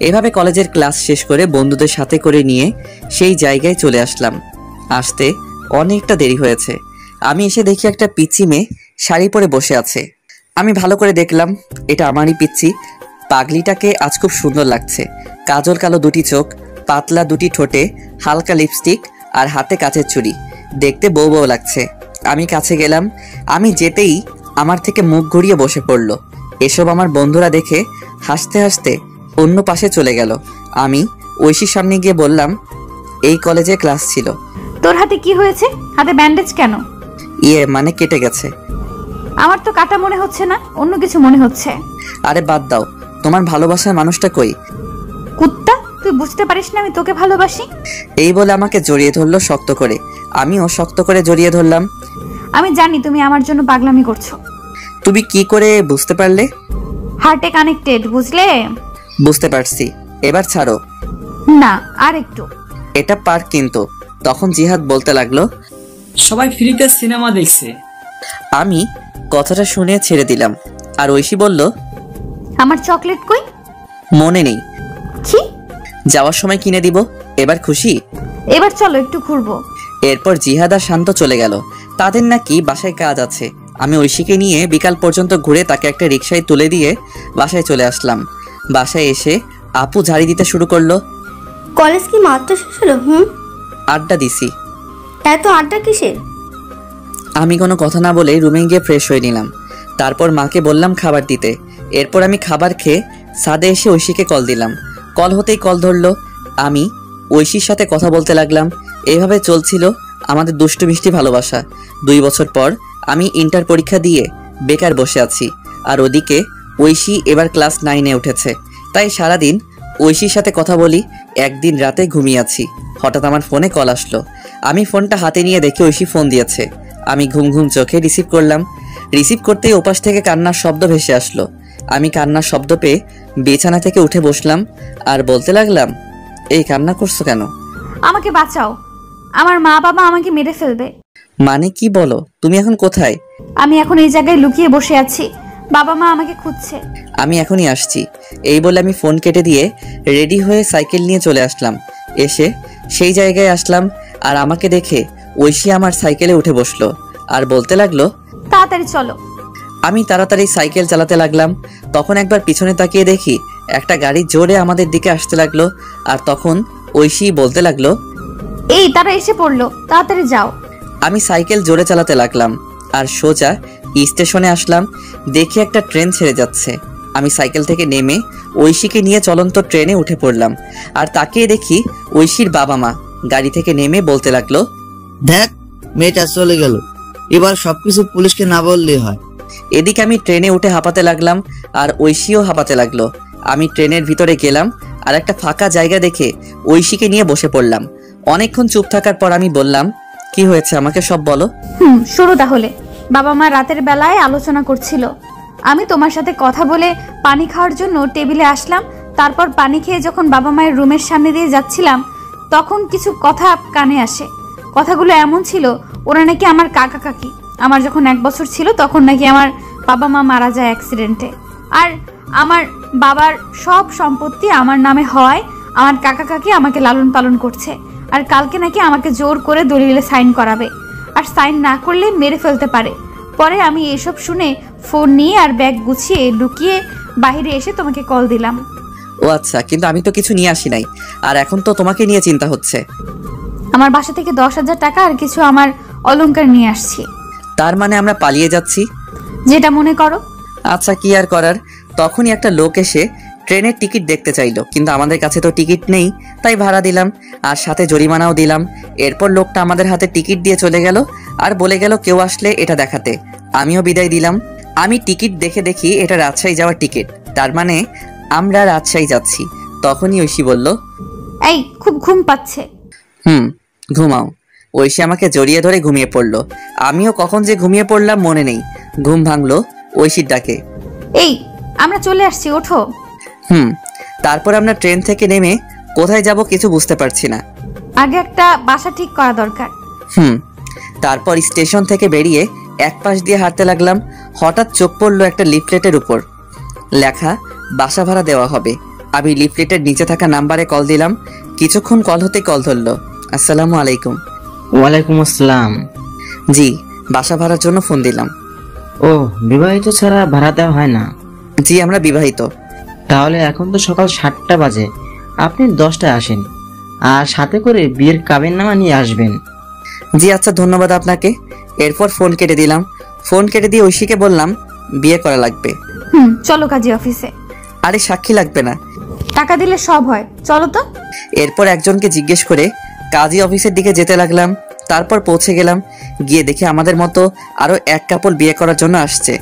এভাবে কলেজের ক্লাস শেষ করে বন্ধুদের সাথে করে নিয়ে সেই জায়গায় চলে আসলাম। আসতে অনেকটা দেরি হয়েছে। আমি এসে দেখি একটা পিচ্চি মেয়ে শাড়ি পরে বসে আছে। আমি ভালো করে দেখলাম এটা আমারই পিচ্চি। পাগলিটাকে আজ খুব সুন্দর লাগছে। কাজল কালো দুটি চোখ, পাতলা দুটি ঠোঁটে হালকা লিপস্টিক আর হাতে কাচের চুড়ি, দেখতে বউ বউ লাগছে। আমি কাছে গেলাম। আমি যেতেই আমার থেকে মুখ ঘুরিয়ে বসে পড়ল। এসব আমার বন্ধুরা দেখে হাসতে হাসতে অন্য পাশে চলে গেল। আমি ঐশীর সামনে গিয়ে বললাম, এই কলেজে ক্লাস ছিল। তোর হাতে কি হয়েছে? হাতে ব্যান্ডেজ কেন? মানে কেটে গেছে। আমার তো কাটা মনে হচ্ছে না, অন্য কিছু মনে হচ্ছে। আরে বাদ দাও, তোমার ভালোবাসার মানুষটা কই? কুত্তা, তুই বুঝতে পারিস না আমি তোকে ভালোবাসি? এই বলে আমাকে জড়িয়ে ধরলো শক্ত করে। আমিও শক্ত করে জড়িয়ে ধরলাম। আমি জানি তুমি আমার জন্য পাগলামি করছো। তুমি কি করে বুঝতে পারলে? হার্টে কানেক্টেড, বুঝলে? বুঝতে পারছি, এবার ছাড়ো। না, আর একটু। এটা পার্ক কিন্তু। তখন জিহাদ বলতে লাগলো, সবাই ফ্রিতে সিনেমা দেখছে। আমি কথাটা শুনে ছেড়ে দিলাম। আর ঐশী বলল, আমার চকলেট কই? মনে নেই, কি? যাওয়ার সময় কিনে দিব। এবার খুশি? এবার চলো একটু ঘুরবো। এরপর জিহাদ আর শান্ত চলে গেল। তাদের নাকি বাসায় কাজ আছে, আমি ঐশীকে নিয়ে বিকাল পর্যন্ত ঘুরে তাকে একটা রিকশায় তুলে দিয়ে বাসায় চলে আসলাম। বাসায় এসে আপু ঝাড়ি দিতে শুরু করলো। কলেজ কি মাত্র শেষ হলো? আড্ডা দিছি। এত আড্ডা কিসের? আমি কোনো কথা না বলে রুমে গিয়ে ফ্রেশ হয়ে নিলাম। তারপর মাকে বললাম খাবার দিতে। এরপর আমি খাবার খেয়ে ছাদে এসে ঐশীকে কল দিলাম। কল হতেই কল ধরলো। আমি ঐশীর সাথে কথা বলতে লাগলাম। এইভাবে চলছিল আমাদের দুষ্টু মিষ্টি ভালোবাসা। 2 বছর পর আমি ইন্টার পরীক্ষা দিয়ে বেকার বসে আছি, আর ওদিকে ঐশী এবার ক্লাস 9-এ উঠেছে। তাই সারাদিন ঐশীর সাথে কথা বলি। একদিন রাতে ঘুমিয়ে আছি, হঠাৎ আমার ফোনে কল আসলো। আমি ফোনটা হাতে নিয়ে দেখে ঐশী ফোন দিয়েছে। আমি ঘুম ঘুম চোখে রিসিভ করলাম। রিসিভ করতেই ওপাশ থেকে কান্নার শব্দ ভেসে আসলো। আমি কান্নার শব্দ পেয়ে বিছানা থেকে উঠে বসলাম আর বলতে লাগলাম, এই কান্না করছো কেন? আমাকে বাঁচাও, আমার মা বাবা আমাকে মেরে ফেলবে। মানে কি বলো? তুমি এখন কোথায়? আমি এখন এই জায়গায় লুকিয়ে বসে আছি, বাবা মা আমাকে খুঁজছে। আমি এখনই আসছি। এই বলে আমি ফোন কেটে দিয়ে রেডি হয়ে সাইকেল নিয়ে চলে আসলাম। এসে সেই জায়গায় আসলাম, আর আমাকে দেখে ঐশী আমার সাইকেলে উঠে বসলো আর বলতে লাগলো, তাড়াতাড়ি চলো। আমি তাড়াতাড়ি সাইকেল চালাতে লাগলাম। তখন একবার পিছনে তাকিয়ে দেখি একটা গাড়ি জোরে আমাদের দিকে আসতে লাগলো। আর তখন ঐশী বলতে লাগলো, এই তারা এসে পড়লো, তাড়াতাড়ি যাও। আমি সাইকেল জোরে চালাতে লাগলাম আর সোজা স্টেশনে আসলাম। দেখি একটা ট্রেন ছেড়ে যাচ্ছে। আমি সাইকেল থেকে নেমে ঐশীকে নিয়ে চলন্ত ট্রেনে উঠে পড়লাম। আর তাকিয়ে দেখি ঐশীর বাবা মা গাড়ি থেকে নেমে বলতে লাগলো, দেখ মেয়েটা চলে গেল, এবার সবকিছু পুলিশকে না বললেই হয়। এদিকে আমি ট্রেনে উঠে হাঁপাতে লাগলাম আর ঐশীও হাঁপাতে লাগলো। আমি ট্রেনের ভিতরে গেলাম আর একটা ফাঁকা জায়গা দেখে ঐশীকে নিয়ে বসে পড়লাম। অনেকক্ষণ চুপ থাকার পর আমি বললাম, কি হয়েছে আমাকে সব বলো। শুরু তাহলে। বাবা মা রাতের বেলায় আলোচনা করছিল। আমি তোমার সাথে কথা বলে পানি খাওয়ার জন্য টেবিলে আসলাম। তারপর পানি খেয়ে যখন বাবা মায়ের রুমের সামনে দিয়ে যাচ্ছিলাম, তখন কিছু কথা কানে আসে। কথাগুলো এমন ছিল, ওরা নাকি আমার কাকা কাকি। আমার যখন 1 বছর ছিল তখন নাকি আমার বাবা মা মারা যায় অ্যাক্সিডেন্টে। আর আমার বাবার সব সম্পত্তি আমার নামে হওয়ায় আমার কাকা কাকি আমাকে লালন পালন করছে। আর কালকে নাকি আমাকে জোর করে দলিলে সাইন করাবে, আর সাইন না করলে মেরে ফেলতে পারে। পরে আমি এসব শুনে ফোন নিয়ে আর ব্যাগ গুছিয়ে লুকিয়ে বাইরে এসে তোমাকে কল দিলাম। ও আচ্ছা, কিন্তু আমি তো কিছু নিয়ে আসি নাই, আর এখন তো তোমাকে নিয়ে চিন্তা হচ্ছে। আমার বাসা থেকে 10,000 টাকা আর কিছু আমার অলংকার নিয়ে আসছি। তার মানে আমরা পালিয়ে যাচ্ছি? যেটা মনে করো। আচ্ছা, কি আর করার। তখনই একটা লোক এসে ট্রেনের টিকিট দেখতে চাইলো, কিন্তু আমাদের কাছে তো টিকিট নেই, তাই ভাড়া দিলাম আর সাথে জরিমানাও দিলাম। এরপর লোকটা আমাদের হাতে টিকিট দিয়ে চলে গেল আর বলে গেল কেউ আসলে এটা দেখাতে। আমিও বিদায় দিলাম। আমি টিকিট দেখে দেখি এটা রাজশাহী যাওয়ার টিকিট, তার মানে আমরা রাজশাহী যাচ্ছি। তখনই ঐশী বলল, এই খুব ঘুম পাচ্ছে। ঘুমাও। ঐশী আমাকে জড়িয়ে ধরে ঘুমিয়ে পড়লো। আমিও কখন যে ঘুমিয়ে পড়লাম মনে নেই। ঘুম ভাঙলো ঐশীর ডাকে, এই আমরা চলে আসছি, ওঠো। তারপর আমরা ট্রেন থেকে নেমে কোথায় যাব কিছু বুঝতে পারছি না। আগে একটা বাসা ঠিক করা দরকার। তারপর স্টেশন থেকে বেরিয়ে এক পাশ দিয়ে হাঁটতে লাগলাম। হঠাৎ চোখ পড়লো একটা লিফলেটের উপর লেখা বাসা ভাড়া দেওয়া হবে। আমি লিফলেটের নিচে থাকা নাম্বারে কল দিলাম। কিছুক্ষণ কল হতে কল ধরলো। আসসালামু আলাইকুম। ওয়ালাইকুম আসসালাম। জি, বাসা ভাড়ার জন্য ফোন দিলাম। ও, বিবাহিত ছাড়া ভাড়া দেওয়া হয় না? জি, আমরা বিবাহিত। তাহলে এখন তো সকাল 7টা বাজে, আপনি 10টায় আসেন আর সাথে করে বিয়ের কাবিননামা নিয়ে আসবেন। জি আচ্ছা, ধন্যবাদ আপনাকে। এরপর ফোন কেটে দিলাম। ফোন কেটে দিয়ে ঐশীকে বললাম বিয়ে করা লাগবে। চলো কাজী অফিসে। আরে সাক্ষী লাগবে না, টাকা দিলে সব হয়, চলো তো। এরপর একজনকে জিজ্ঞেস করে কাজী অফিসের দিকে যেতে লাগলাম। তারপর পৌঁছে গেলাম। গিয়ে দেখি আমাদের মতো আরো এক কাপল বিয়ে করার জন্য আসছে।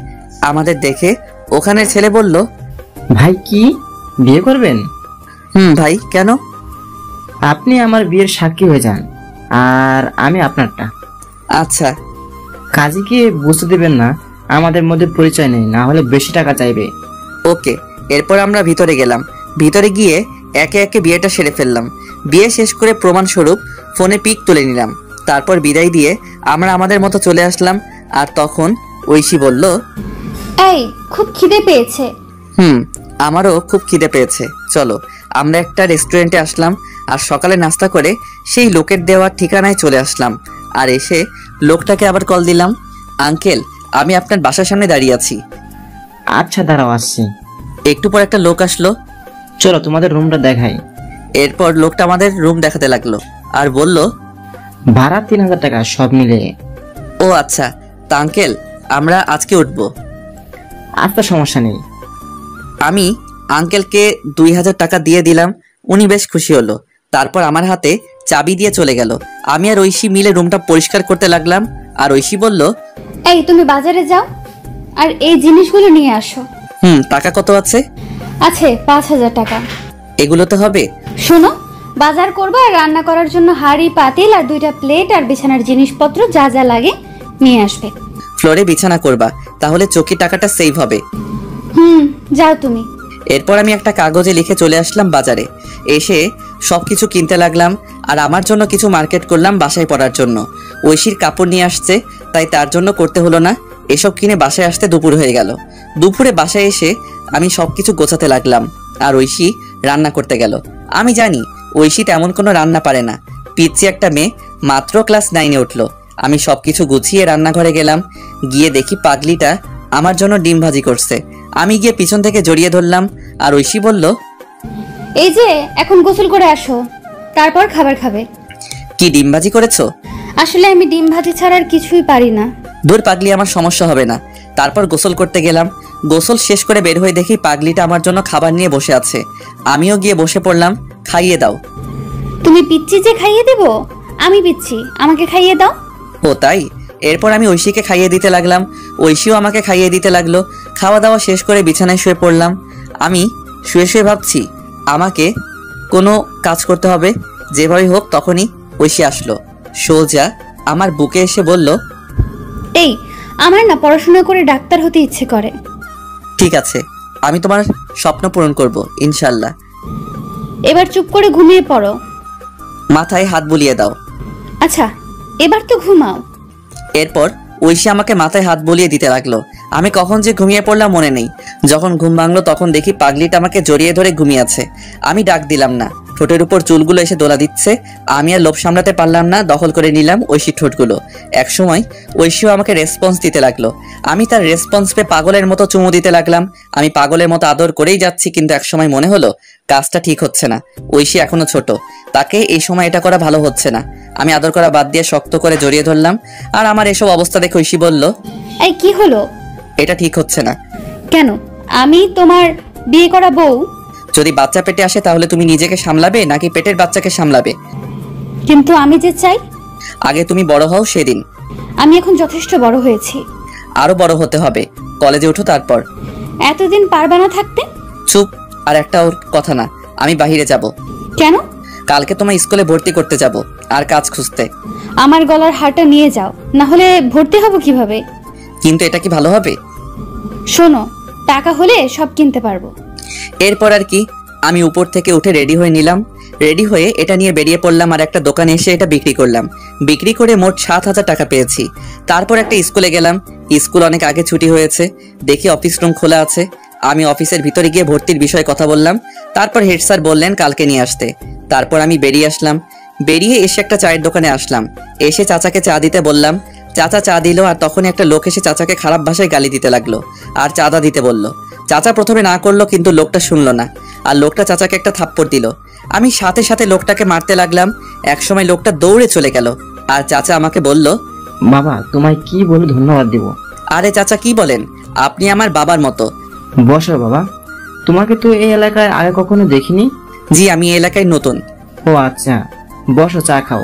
আমাদের দেখে ওখানের ছেলে বলল, ভাই কি বিয়ে করবেন? ভাই কেন? আপনি আমার বিয়ের সাক্ষী হয়ে যান আর আমি আপনারটা। আচ্ছা। কাজীকে বুঝতে দেবেন না আমাদের মধ্যে পরিচয় নেই, না হলে বেশি টাকা চাইবে। ওকে। এরপর আমরা ভিতরে গেলাম। ভিতরে গিয়ে একে একে বিয়েটা সেরে ফেললাম। বিয়ে শেষ করে প্রমাণস্বরূপ ফোনে পিক তুলে নিলাম। তারপর বিদায় দিয়ে আমরা আমাদের মতো চলে আসলাম। আর তখন ঐশী বলল, এই খুব খিদে পেয়েছে। আমারও খুব খিদে পেয়েছে, চলো। আমরা একটা রেস্টুরেন্টে আসলাম আর সকালে নাস্তা করে সেই লোকের দেওয়ার ঠিকানায় চলে আসলাম। আর এসে লোকটাকে আবার কল দিলাম, আঙ্কেল আমি আপনার বাসার সামনে দাঁড়িয়ে আছি। আচ্ছা দাঁড়াও, আসছি। একটু পর একটা লোক আসলো। চলো তোমাদের রুমটা দেখাই। এরপর লোকটা আমাদের রুম দেখাতে লাগলো আর বলল, ভাড়া 3000 টাকা সব মিলিয়ে। ও আচ্ছা, তা আঙ্কেল আমরা আজকে উঠবো। আচ্ছা সমস্যা নেই। আমি আঙ্কেলকে 2000 টাকা দিয়ে দিলাম। উনি বেশ খুশি হলো। তারপর আমার হাতে চাবি দিয়ে চলে গেল। আমি আর ঐশী মিলে রুমটা পরিষ্কার করতে লাগলাম। আর ঐশী বলল, এই তুমি বাজারে যাও আর এই জিনিসগুলো নিয়ে আসো। টাকা কত আছে? আছে 5000 টাকা। এগুলো তো হবে। শোনো, বাজার করবো আর রান্না করার জন্য হাঁড়ি পাতিল আর 2টা প্লেট আর বিছানার জিনিসপত্র যা যা লাগে নিয়ে আসবে। ফ্লোরে বিছানা করবা, তাহলে চৌকি টাকাটা সেভ হবে। যাও তুমি। এরপর আমি একটা কাগজে লিখে চলে আসলাম বাজারে। এসে সবকিছু কিনতে লাগলাম। আর আমার জন্য কিছু মার্কেট করলাম বাসায় পরার জন্য। ঐশীর কাপড় নিয়ে আসছে, তাই তার জন্য করতে হলো না। এসব কিনে বাসায় আসতে দুপুর হয়ে গেল। দুপুরে বাসায় এসে আমি সবকিছু গোছাতে লাগলাম আর ঐশী রান্না করতে গেল। আমি জানি ঐশী তেমন কোনো রান্না পারে না। পিচ্ছি একটা মেয়ে, মাত্র ক্লাস 9-এ উঠলো। আমি সবকিছু গুছিয়ে রান্নাঘরে গেলাম। গিয়ে দেখি পাগলিটা আমার জন্য ডিম ভাজি করছে। আমি গিয়ে পিছন থেকে জড়িয়ে ধরলাম আর ঐশী বলল, এই যে এখন গোসল করে আসো, তারপর খাবার খাবে। কি ডিম ভাজি করেছো? আসলে আমি ডিম ভাজি ছাড়া আর কিছুই পারি না। দূর পাগলি, আমার সমস্যা হবে না। তারপর গোসল করতে গেলাম। গোসল শেষ করে বের হয়ে দেখি পাগলিটা আমার জন্য খাবার নিয়ে বসে আছে। আমিও গিয়ে বসে পড়লাম। খাইয়ে দাও। তুমি পিচ্ছি যে খাইয়ে দেব? আমি পিচ্ছি, আমাকে খাইয়ে দাও। ও তাই? এরপর আমি ঐশীকে খাইয়ে দিতে লাগলাম। ঐশীও আমাকে খাইয়ে দিতে লাগলো। খাওয়া দাওয়া শেষ করে বিছানায় শুয়ে পড়লাম। আমি শুয়ে শুয়ে ভাবছি আমাকে কোনো কাজ করতে হবে। যেভাবে হোক। তখনই ঐশী আসলো। সোজা আমার বুকে এসে বলল, এই আমার না পড়াশোনা করে ডাক্তার হতে ইচ্ছে করে। ঠিক আছে, আমি তোমার স্বপ্ন পূরণ করব ইনশাল্লাহ। এবার চুপ করে ঘুমিয়ে পড়ো। মাথায় হাত বুলিয়ে দাও। আচ্ছা, এবার তো ঘুমাও। এরপর ঐশী আমাকে মাথায় হাত বুলিয়ে দিতে লাগলো। আমি কখন যে ঘুমিয়ে পড়লাম মনে নেই। যখন ঘুম ভাঙলো তখন দেখি পাগলিটা আমাকে জড়িয়ে ধরে ঘুমিয়ে আছে। আমি ডাক দিলাম না। ঠোঁটের উপর চুলগুলো এসে দোলা দিচ্ছে। আমি আর লোভ সামলাতে পারলাম না, দখল করে নিলাম ঐশীর ঠোঁটগুলো। একসময় ঐশীও আমাকে রেসপন্স দিতে লাগলো। আমি তার রেসপন্স পেয়ে পাগলের মতো চুমু দিতে লাগলাম। আমি পাগলের মতো আদর করেই যাচ্ছি, কিন্তু একসময় মনে হলো কাজটা ঠিক হচ্ছে না। ঐশী এখনো ছোট, তাকে এই সময় এটা করা ভালো হচ্ছে না। আমি আদর করা বাদ দিয়ে শক্ত করে জড়িয়ে ধরলাম। আর আমার এসব অবস্থা দেখে ঐশী বলল, এই কি হলো? এটা ঠিক হচ্ছে না। কেন? আমি তোমার বিয়ে করা বউ। যদি বাচ্চা পেটে আসে তাহলে তুমি নিজেকে সামলাবে নাকি পেটের বাচ্চাকে সামলাবে? কিন্তু আমি যে চাই। আগে তুমি বড় হও সেদিন। আমি এখন যথেষ্ট বড় হয়েছি। আরো বড় হতে হবে। কলেজে উঠো তারপর। এতদিন পারবা না থাকতে? চুপ। আর একটা ওর কথা না। আমি বাইরে যাব। কেন? কালকে তোমার স্কুলে ভর্তি করতে যাব আর কাজ খুঁজতে। আমার গলার হারটা নিয়ে যাও, না হলে ভর্তি হব কিভাবে? কিন্তু এটা কি ভালো হবে? শোনো, টাকা হলে সব কিনতে পারবো। এরপর আর কি, আমি উপর থেকে উঠে রেডি হয়ে নিলাম। রেডি হয়ে এটা নিয়ে বেরিয়ে পড়লাম আর একটা দোকানে এসে এটা বিক্রি করলাম। বিক্রি করে মোট 7000 টাকা পেয়েছি। তারপর একটা স্কুলে গেলাম। স্কুল অনেক আগে ছুটি হয়েছে। দেখি অফিস রুম খোলা আছে। আমি অফিসের ভিতরে গিয়ে ভর্তির বিষয়ে কথা বললাম। তারপর হেড স্যার বললেন কালকে নিয়ে আসতে। তারপর আমি বেরিয়ে আসলাম। বেরিয়ে এসে একটা চায়ের দোকানে আসলাম। এসে চাচাকে চা দিতে বললাম। চাচা চা দিল আর তখনই একটা লোক এসে চাচাকে খারাপ ভাষায় গালি দিতে লাগলো আর চাঁদা দিতে বলল। চাচা প্রথমে না করলো, কিন্তু লোকটা শুনলো না আর লোকটা চাচাকে একটা থাপ্পড় দিল। আমি সাথে সাথে লোকটাকে মারতে লাগলাম। একসময় লোকটা দৌড়ে চলে গেল আর চাচা আমাকে বলল, বাবা তোমায় কি বলে ধন্যবাদ দিব? আরে চাচা কি বলেন, আপনি আমার বাবার মতো। বসো বাবা, তোমাকে তো এই এলাকায় আগে কখনো দেখিনি। জি, আমি এই এলাকায় নতুন। ও আচ্ছা, বসো চা খাও।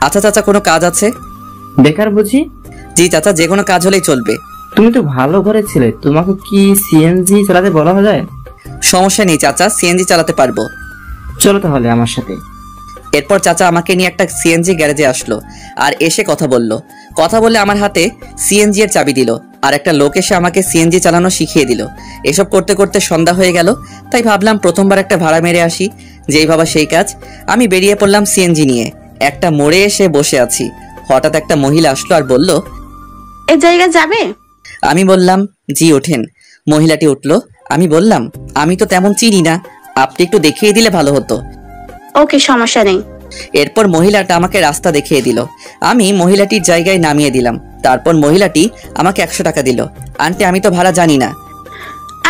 আচ্ছা চাচা, কোনো কাজ আছে? বেকার বুঝি? জি চাচা, যে কোনো কাজ হলেই চলবে। তুমি তো ভালো ঘরে ছিলে, তোমাকে কি সিএনজি চালাতে বলা যায়? সমস্যা নেই চাচা, সিএনজি চালাতে পারবো। চলো তাহলে আমার সাথে। এরপর চাচা আমাকে নিয়ে একটা সিএনজি গ্যারেজে আসলো আর এসে কথা বললে আমার হাতে সিএনজি এর চাবি দিল আর একটা লোক এসে আমাকে সিএনজি চালানো শিখিয়ে দিল। এসব করতে করতে সন্ধ্যা হয়ে গেল। তাই ভাবলাম প্রথমবার একটা ভাড়া মেরে আসি। যেই ভাবা সেই কাজ। আমি বেরিয়ে পড়লাম সিএনজি নিয়ে। একটা মোড়ে এসে বসে আছি। হঠাৎ একটা মহিলা আসলো আর বলল, এ জায়গা যাবে? আমি বললাম জি ওঠেন। মহিলাটি উঠলো। আমি বললাম আমি তো তেমন চিনি না, আপনি একটু দেখিয়ে দিলে ভালো হতো। ওকে, সমস্যা নেই। এরপর মহিলাটা আমাকে রাস্তা দেখিয়ে দিল। আমি মহিলাটির জায়গায় নামিয়ে দিলাম। তারপর মহিলাটি আমাকে 100 টাকা দিল। আন্টি, আমি তো ভাড়া জানি না।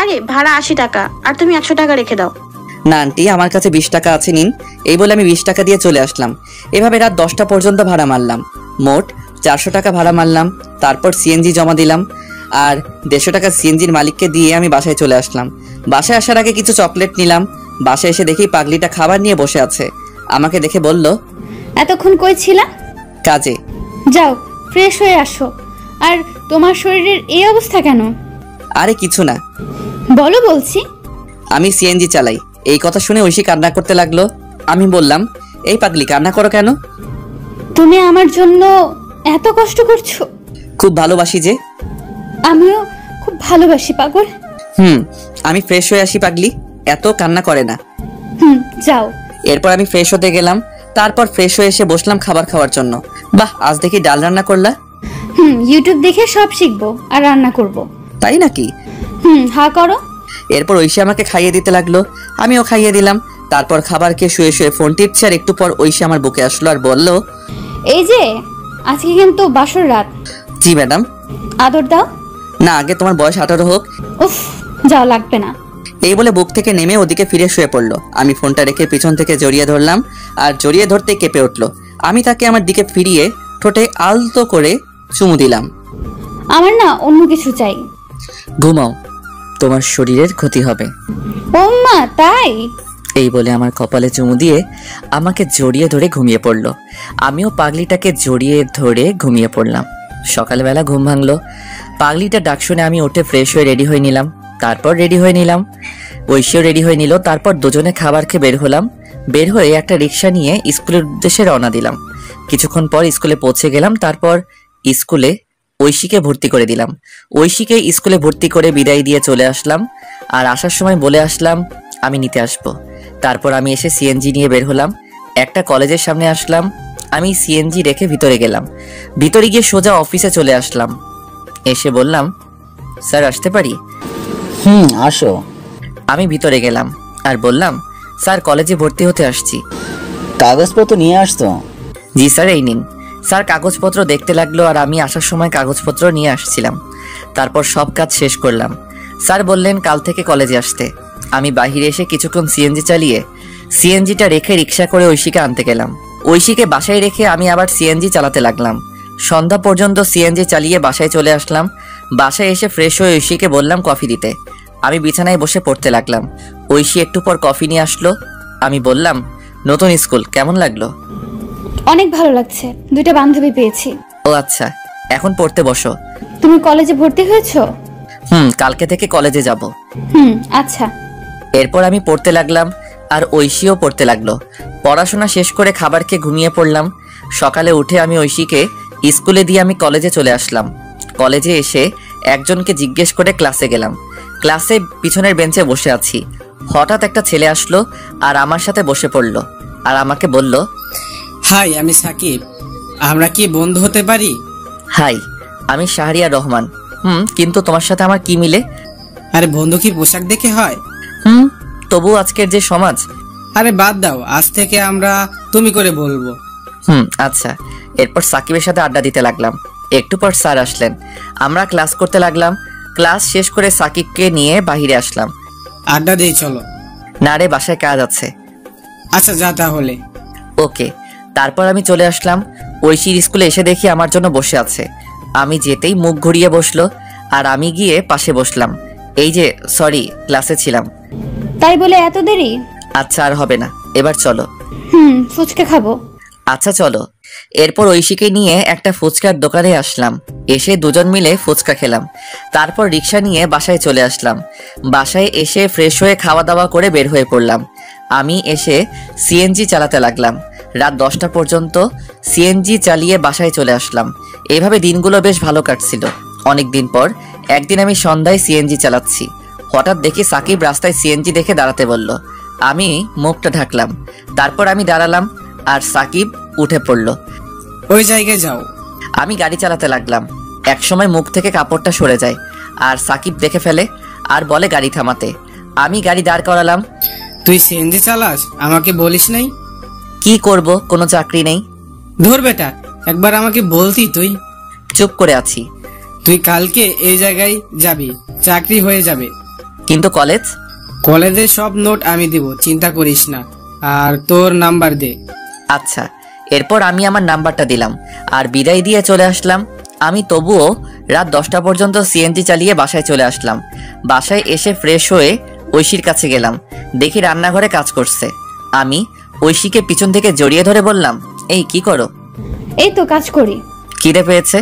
আরে ভাড়া 80 টাকা, আর তুমি 100 টাকা রেখে দাও। না আন্টি, আমার কাছে 20 টাকা আছে, নিন। এই বলে আমি 20 টাকা দিয়ে চলে আসলাম। এভাবে রাত 10টা পর্যন্ত ভাড়া মারলাম। মোট 400 টাকা ভাড়া মারলাম। তারপর সিএনজি জমা দিলাম, আর 150 টাকা সিএনজির মালিককে দিয়ে আমি বাসায় চলে আসলাম। বাসায় আসার আগে কিছু চকলেট নিলাম। বাসায় এসে দেখি পাগলিটা খাবার নিয়ে বসে আছে। আমাকে দেখে বলল, এতক্ষণ কই ছিলা? কাজে। যাও ফ্রেশ হয়ে আসো। আর তোমার শরীরের এই অবস্থা কেন? আরে কিছু না, বলো বলছি। আমি সিএনজি চালাই। এই কথা শুনে ঐশী কান্না করতে লাগলো। আমি বললাম, এই পাগলি কান্না করো কেন? তুমি আমার জন্য এত কষ্ট করছো? খুব ভালোবাসি যে। আমিও খুব ভালোবাসি পাগল। আমি ফ্রেশ হয়ে আসি পাগলি, এত কান্না করে না। যাও। এরপর আমি ফ্রেশ হতে গেলাম। তারপর ফ্রেশ হয়ে এসে বসলাম খাবার খাওয়ার জন্য। বাহ, আজ দেখি ডাল রান্না করলা। ইউটিউব দেখে সব শিখবো আর রান্না করব। তাই নাকি? হ্যাঁ করো। এরপর ঐশী আমাকে খাইয়ে দিতে লাগলো, আমিও খাইয়ে দিলাম। তারপর খাবার খেয়ে শুয়ে শুয়ে ফোন টিপছে, আর একটু পর ঐশী আমার বুকে আসলো আর বলল, এই যে আজকে কিন্তু বাসর রাত। জি ম্যাডাম। আদর দাও। না, আগে তোমার বয়স 18 হোক। উফ, যাও, লাগবে না। এই বলে বুক থেকে নেমে ওদিকে ফিরে শুয়ে পড়লো। আমি ফোনটা রেখে পিছন থেকে জড়িয়ে ধরলাম, আর জড়িয়ে ধরতেই কেঁপে উঠলো। আমি তাকে আমার দিকে ফিরিয়ে ঠোঁটে আলতো করে চুমু দিলাম। আমার না অন্য কিছু চাই। ঘুমাও, তোমার শরীরের ক্ষতি হবে। ও মা, তাই? এই বলে আমার কপালে চুমু দিয়ে আমাকে জড়িয়ে ধরে ঘুমিয়ে পড়লো। আমিও পাগলিটাকে জড়িয়ে ধরে ঘুমিয়ে পড়লাম। সকালবেলা ঘুম ভাঙলো। পাগলিটা ডাক শুনে আমি উঠে ফ্রেশ হয়ে রেডি হয়ে নিলাম। তারপর রেডি হয়ে নিলাম, ঐশীও রেডি হয়ে নিল। তারপর দুজনে খাবার খেয়ে বের হলাম। বের হয়ে একটা রিক্সা নিয়ে স্কুলের উদ্দেশ্যে রওনা দিলাম। কিছুক্ষণ পর স্কুলে পৌঁছে গেলাম। তারপর স্কুলে ঐশীকে ভর্তি করে দিলাম। ঐশীকে স্কুলে ভর্তি করে বিদায় দিয়ে চলে আসলাম। আর আসার সময় বলে আসলাম আমি নিতে আসবো। তারপর আমি এসে সিএনজি নিয়ে বের হলাম। একটা কলেজের সামনে আসলাম। আমি সিএনজি রেখে ভিতরে গেলাম। ভিতরে গিয়ে সোজা অফিসে চলে আসলাম। এসে বললাম, স্যার আসতে পারি? আসো। আমি ভিতরে গেলাম আর বললাম, স্যার কলেজে ভর্তি হতে আসছি। কাগজপত্র নিয়ে আসতো? জি স্যার, এই নিন। স্যার কাগজপত্র দেখতে লাগলো, আর আমি আসার সময় কাগজপত্র নিয়ে আসছিলাম। তারপর সব কাজ শেষ করলাম। স্যার বললেন কাল থেকে কলেজে আসতে। আমি বাহিরে এসে কিছুক্ষণ সিএনজি চালিয়ে সিএনজিটা রেখে রিক্সা করে ঐশীকে আনতে গেলাম। ঐশীকে বাসায় রেখে আমি আবার সিএনজি চালাতে লাগলাম। সন্ধ্যা পর্যন্ত সিএনজি চালিয়ে বাসায় চলে আসলাম। বাসায় এসে ফ্রেশ হয়ে ঐশীকে বললাম কফি দিতে। আমি বিছানায় বসে পড়তে লাগলাম। ঐশী একটু পর কফি নিয়ে আসলো। আমি বললাম, নতুন স্কুল কেমন লাগলো? অনেক ভালো লাগছে, 2টা বান্ধবী পেয়েছি। ও আচ্ছা, এখন পড়তে বসো। তুমি কলেজে ভর্তি হয়েছো? কালকে থেকে কলেজে যাব। আচ্ছা। এরপর আমি পড়তে লাগলাম, আর ঐশীও পড়তে লাগলো। পড়াশোনা শেষ করে খাবার খেয়ে ঘুমিয়ে পড়লাম। সকালে উঠে আমি ঐশীকে স্কুলে দিয়ে আমি কলেজে চলে আসলাম। কলেজে এসে একজনকে জিজ্ঞেস করে ক্লাসে গেলাম। ক্লাসে পিছনের বেঞ্চে বসে আছি। হঠাৎ একটা ছেলে আসলো আর আমার সাথে বসে পড়লো, আর আমাকে বলল, হাই, আমি সাকিব, আমরা কি বন্ধু হতে পারি? হাই, আমি শাহরিয়ার রহমান। কিন্তু তোমার সাথে আমার কি মিলে? আরে বন্ধু কি পোশাক দেখে হয়? তবু আজকের যে সমাজ। আরে বাদ দাও, আজ থেকে আমরা তুমি করে বলবো। আচ্ছা। এরপর সাকিবের সাথে আড্ডা দিতে লাগলাম। একটু পর স্যার আসলেন। আমরা ক্লাস করতে লাগলাম। ক্লাস শেষ করে সাকিবকে নিয়ে বাহিরে আসলাম। আড্ডা দেই চলো। না রে, বাসায় কাজ আছে। আচ্ছা যা তাহলে। ওকে। তারপর আমি চলে আসলাম। ঐশীর স্কুলে এসে দেখি আমার জন্য বসে আছে। আমি যেতেই মুখ ঘুরিয়ে বসলো, আর আমি গিয়ে পাশে বসলাম। এই যে সরি, ক্লাসে ছিলাম। তাই বলে এত দেরি? আচ্ছা, আর হবে না, এবার চলো। ফুচকা খাবো। আচ্ছা চলো। এরপর ঐশীকে নিয়ে একটা ফুচকার দোকানে আসলাম। এসে দুজন মিলে ফুচকা খেলাম। তারপর রিক্সা নিয়ে বাসায় চলে আসলাম। বাসায় এসে ফ্রেশ হয়ে খাওয়া দাওয়া করে বের হয়ে পড়লাম। আমি এসে সিএনজি চালাতে লাগলাম। রাত 10টা পর্যন্ত সিএনজি চালিয়ে বাসায় চলে আসলাম। এভাবে দিনগুলো বেশ ভালো কাটছিল। অনেক দিন পর একদিন আমি সন্ধ্যায় সিএনজি চালাচ্ছি। হঠাৎ দেখি সাকিব রাস্তায় সিএনজি দেখে দাঁড়াতে বলল। আমি মুখটা ঢাকলাম। তারপর আমি দাঁড়ালাম, আর সাকিব উঠে পড়ল। ওই জায়গায় যাও। আমি গাড়ি চালাতে লাগলাম। একসময় মুখ থেকে কাপড়টা সরে যায়, আর সাকিব দেখে ফেলে আর বলে গাড়ি থামাতে। আমি গাড়ি দাঁড় করালাম। তুই সিএনজি চালাস, আমাকে বলিস নাই? কি করব, কোনো চাকরি নেই। ধর বেটা, একবার আমাকে বলতি তুই। চুপ করে আছি। তুই কালকে এই জায়গায় যাবি, চাকরি হয়ে যাবে। কিন্তু কলেজ? কলেজের সব নোট আমি দিব, চিন্তা করিস না। আর তোর নাম্বার দে। আচ্ছা। এরপর আমি আমার নাম্বারটা দিলাম আর বিদায় দিয়ে চলে আসলাম। আমি তবুও রাত 10টা পর্যন্ত সিএনজি চালিয়ে বাসায় চলে আসলাম। বাসায় এসে ফ্রেশ হয়ে ঐশীর কাছে গেলাম। দেখি রান্নাঘরে কাজ করছে। আমি ঐশীকে পিছন থেকে জড়িয়ে ধরে বললাম, এই কি করো? এই তো কাজ করি। খিদে পেয়েছে?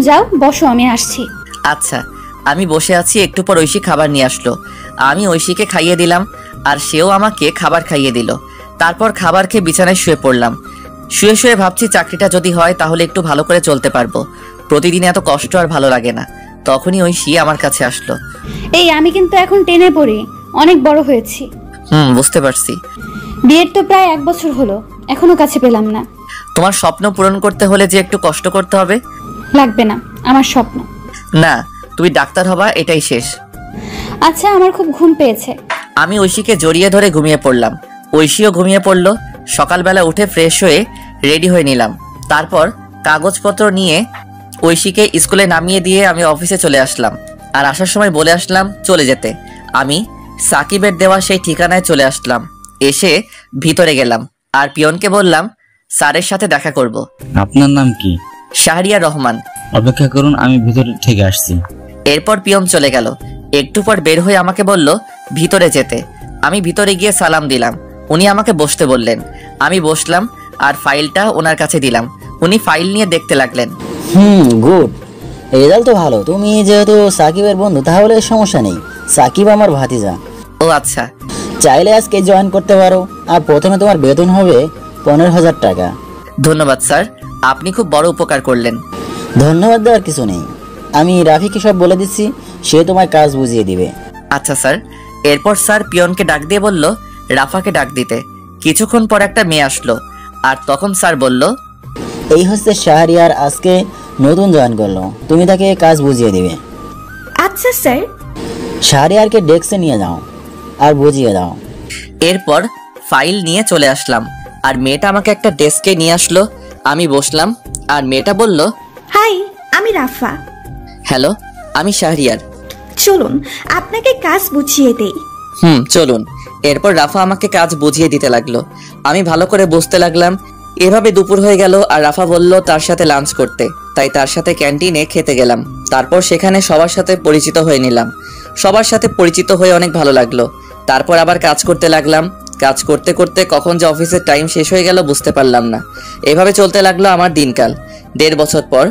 যাও বসো, আমি আসছি। আচ্ছা। আমি বসে আছি, একটু পর ঐশী খাবার নিয়ে আসলো। আমি ঐশীকে খাইয়ে দিলাম আর সেও আমাকে খাবার খাইয়ে দিল। তারপর খাবার খেয়ে বিছানায় শুয়ে পড়লাম। শুয়ে শুয়ে ভাবছি চাকরিটা যদি হয় তাহলে একটু ভালো করে চলতে পারবো। প্রতিদিন এত কষ্ট আর ভালো লাগে না। তখনই ঐশী আমার কাছে আসলো। এই আমি কিন্তু এখন 10-এ পড়ি, অনেক বড় হয়েছি। বুঝতে পারছি। বিয়ের তো প্রায় 1 বছর হলো, এখনো কাছে পেলাম না। তোমার স্বপ্ন পূরণ করতে হলে যে একটু কষ্ট করতে হবে। লাগবে না, আমার স্বপ্ন না, তুমি ডাক্তার হবা, এটাই শেষ। আচ্ছা, আমার খুব ঘুম পেয়েছে। আমি ঐশীকে জড়িয়ে ধরে ঘুমিয়ে পড়লাম। ঐশীও ঘুমিয়ে পড়লো। সকালবেলা উঠে ফ্রেশ হয়ে রেডি হয়ে নিলাম। তারপর কাগজপত্র নিয়ে ঐশীকে স্কুলে নামিয়ে দিয়ে আমি অফিসে চলে আসলাম। আর আসার সময় বলে আসলাম চলে যেতে। আমি সাকিবের দেওয়া সেই ঠিকানায় চলে আসলাম। এসে ভিতরে গেলাম আর পিয়নকে বললাম স্যারের সাথে দেখা করব। আপনার নাম কি? শাহরিয়ার রহমান। অপেক্ষা করুন, আমি ভিতর থেকে আসছি। এরপর পিয়ন চলে গেল। একটু পর বের হয়ে আমাকে বলল ভিতরে যেতে। আমি ভিতরে গিয়ে সালাম দিলাম। উনি আমাকে বসতে বললেন। আমি বসলাম আর ফাইলটা ওনার কাছে দিলাম। উনি ফাইল নিয়ে দেখতে লাগলেন। গুড, রেজাল্ট তো ভালো। তুমি যেহেতু সাকিবের বন্ধু তাহলে সমস্যা নেই। সাকিব আমার ভাতিজা। ও আচ্ছা। চাইলে আজকে জয়েন করতে পারো। আর প্রথমে তোমার বেতন হবে 15,000 টাকা। ধন্যবাদ স্যার, আপনি খুব বড় উপকার করলেন। ধন্যবাদ দেওয়ার কিছু নেই, আমি রাফিকে সব বলে দিচ্ছি, সে তোমায় কাজ বুঝিয়ে দিবে। আচ্ছা স্যার। এরপর স্যার পিয়নকে ডাক দিয়ে বলল রাফাকে ডাক দিতে। কিছুক্ষণ পর একটা মেয়ে আসলো আর তখন স্যার বলল, এই হচ্ছে শাহরিয়ার, আজকে নতুন জয়েন করলো, তুমি তাকে কাজ বুঝিয়ে দিবে। আচ্ছা স্যার। শাহরিয়ারকে ডেস্কে নিয়ে যাও আর বুঝিয়ে দাও। এরপর ফাইল নিয়ে চলে আসলাম আর মেয়েটা আমাকে একটা ডেস্কে নিয়ে আসলো। আমি বসলাম আর মেয়েটা বলল, হাই, আমি রাফা। হ্যালো, আমি শাহরিয়ার। চলুন আপনাকে কাজ বুঝিয়ে দেই। চলুন। এরপর রাফা আমাকে কাজ বুঝিয়ে দিতে লাগলো। আমি ভালো করে বুঝতে লাগলাম। এভাবে দুপুর হয়ে গেল আর রাফা বলল তার সাথে লাঞ্চ করতে, তাই তার সাথে ক্যান্টিনে খেতে গেলাম। তারপর সেখানে সবার সাথে পরিচিত হয়ে নিলাম। সবার সাথে পরিচিত হয়ে অনেক ভালো লাগলো। তারপর আবার কাজ করতে লাগলাম। কাজ করতে করতে কখন যে অফিসের টাইম শেষ হয়ে গেল বুঝতে পারলাম না। এভাবে চলতে লাগলো আমার দিনকাল। 1.5 বছর পর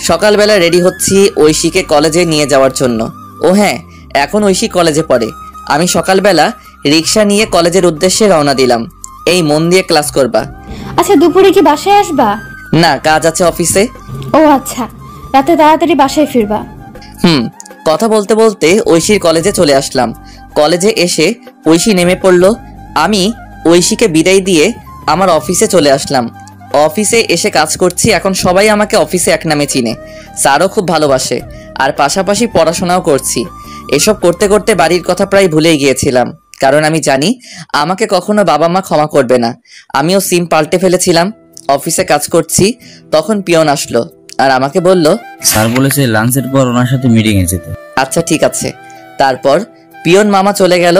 সকালবেলা রেডি হচ্ছি ঐশীকে কলেজে নিয়ে যাওয়ার জন্য। ও হ্যাঁ, এখন ঐশী কলেজে পড়ে। আমি সকালবেলা রিক্সা নিয়ে কলেজের উদ্দেশ্যে রওনা দিলাম। এই মন দিয়ে ক্লাস করবা। আচ্ছা, দুপুরে কি বাসায় আসবা? না, কাজ আছে অফিসে। ও আচ্ছা, রাতে তাড়াতাড়ি বাসায় ফিরবা। কথা বলতে বলতে ঐশীর কলেজে চলে আসলাম। কলেজে এসে ঐশী নেমে পড়লো। আমি ঐশীকে বিদায় দিয়ে আমার অফিসে চলে আসলাম। অফিসে এসে কাজ করছি। এখন সবাই আমাকে অফিসে এক নামে চিনে। স্যারও খুব ভালোবাসে আর পাশাপাশি পড়াশোনাও করছি। এসব করতে করতে বাড়ির কথা প্রায় ভুলেই গিয়েছিলাম, কারণ আমি জানি আমাকে কখনো বাবা মা ক্ষমা করবে না। আমিও সিম পাল্টে ফেলেছিলাম। অফিসে কাজ করছি, তখন পিয়ন আসলো আর আমাকে বলল, স্যার বলেছে লাঞ্চের পর ওনার সাথে মিটিং এ যেতে। আচ্ছা ঠিক আছে। তারপর পিয়ন মামা চলে গেল।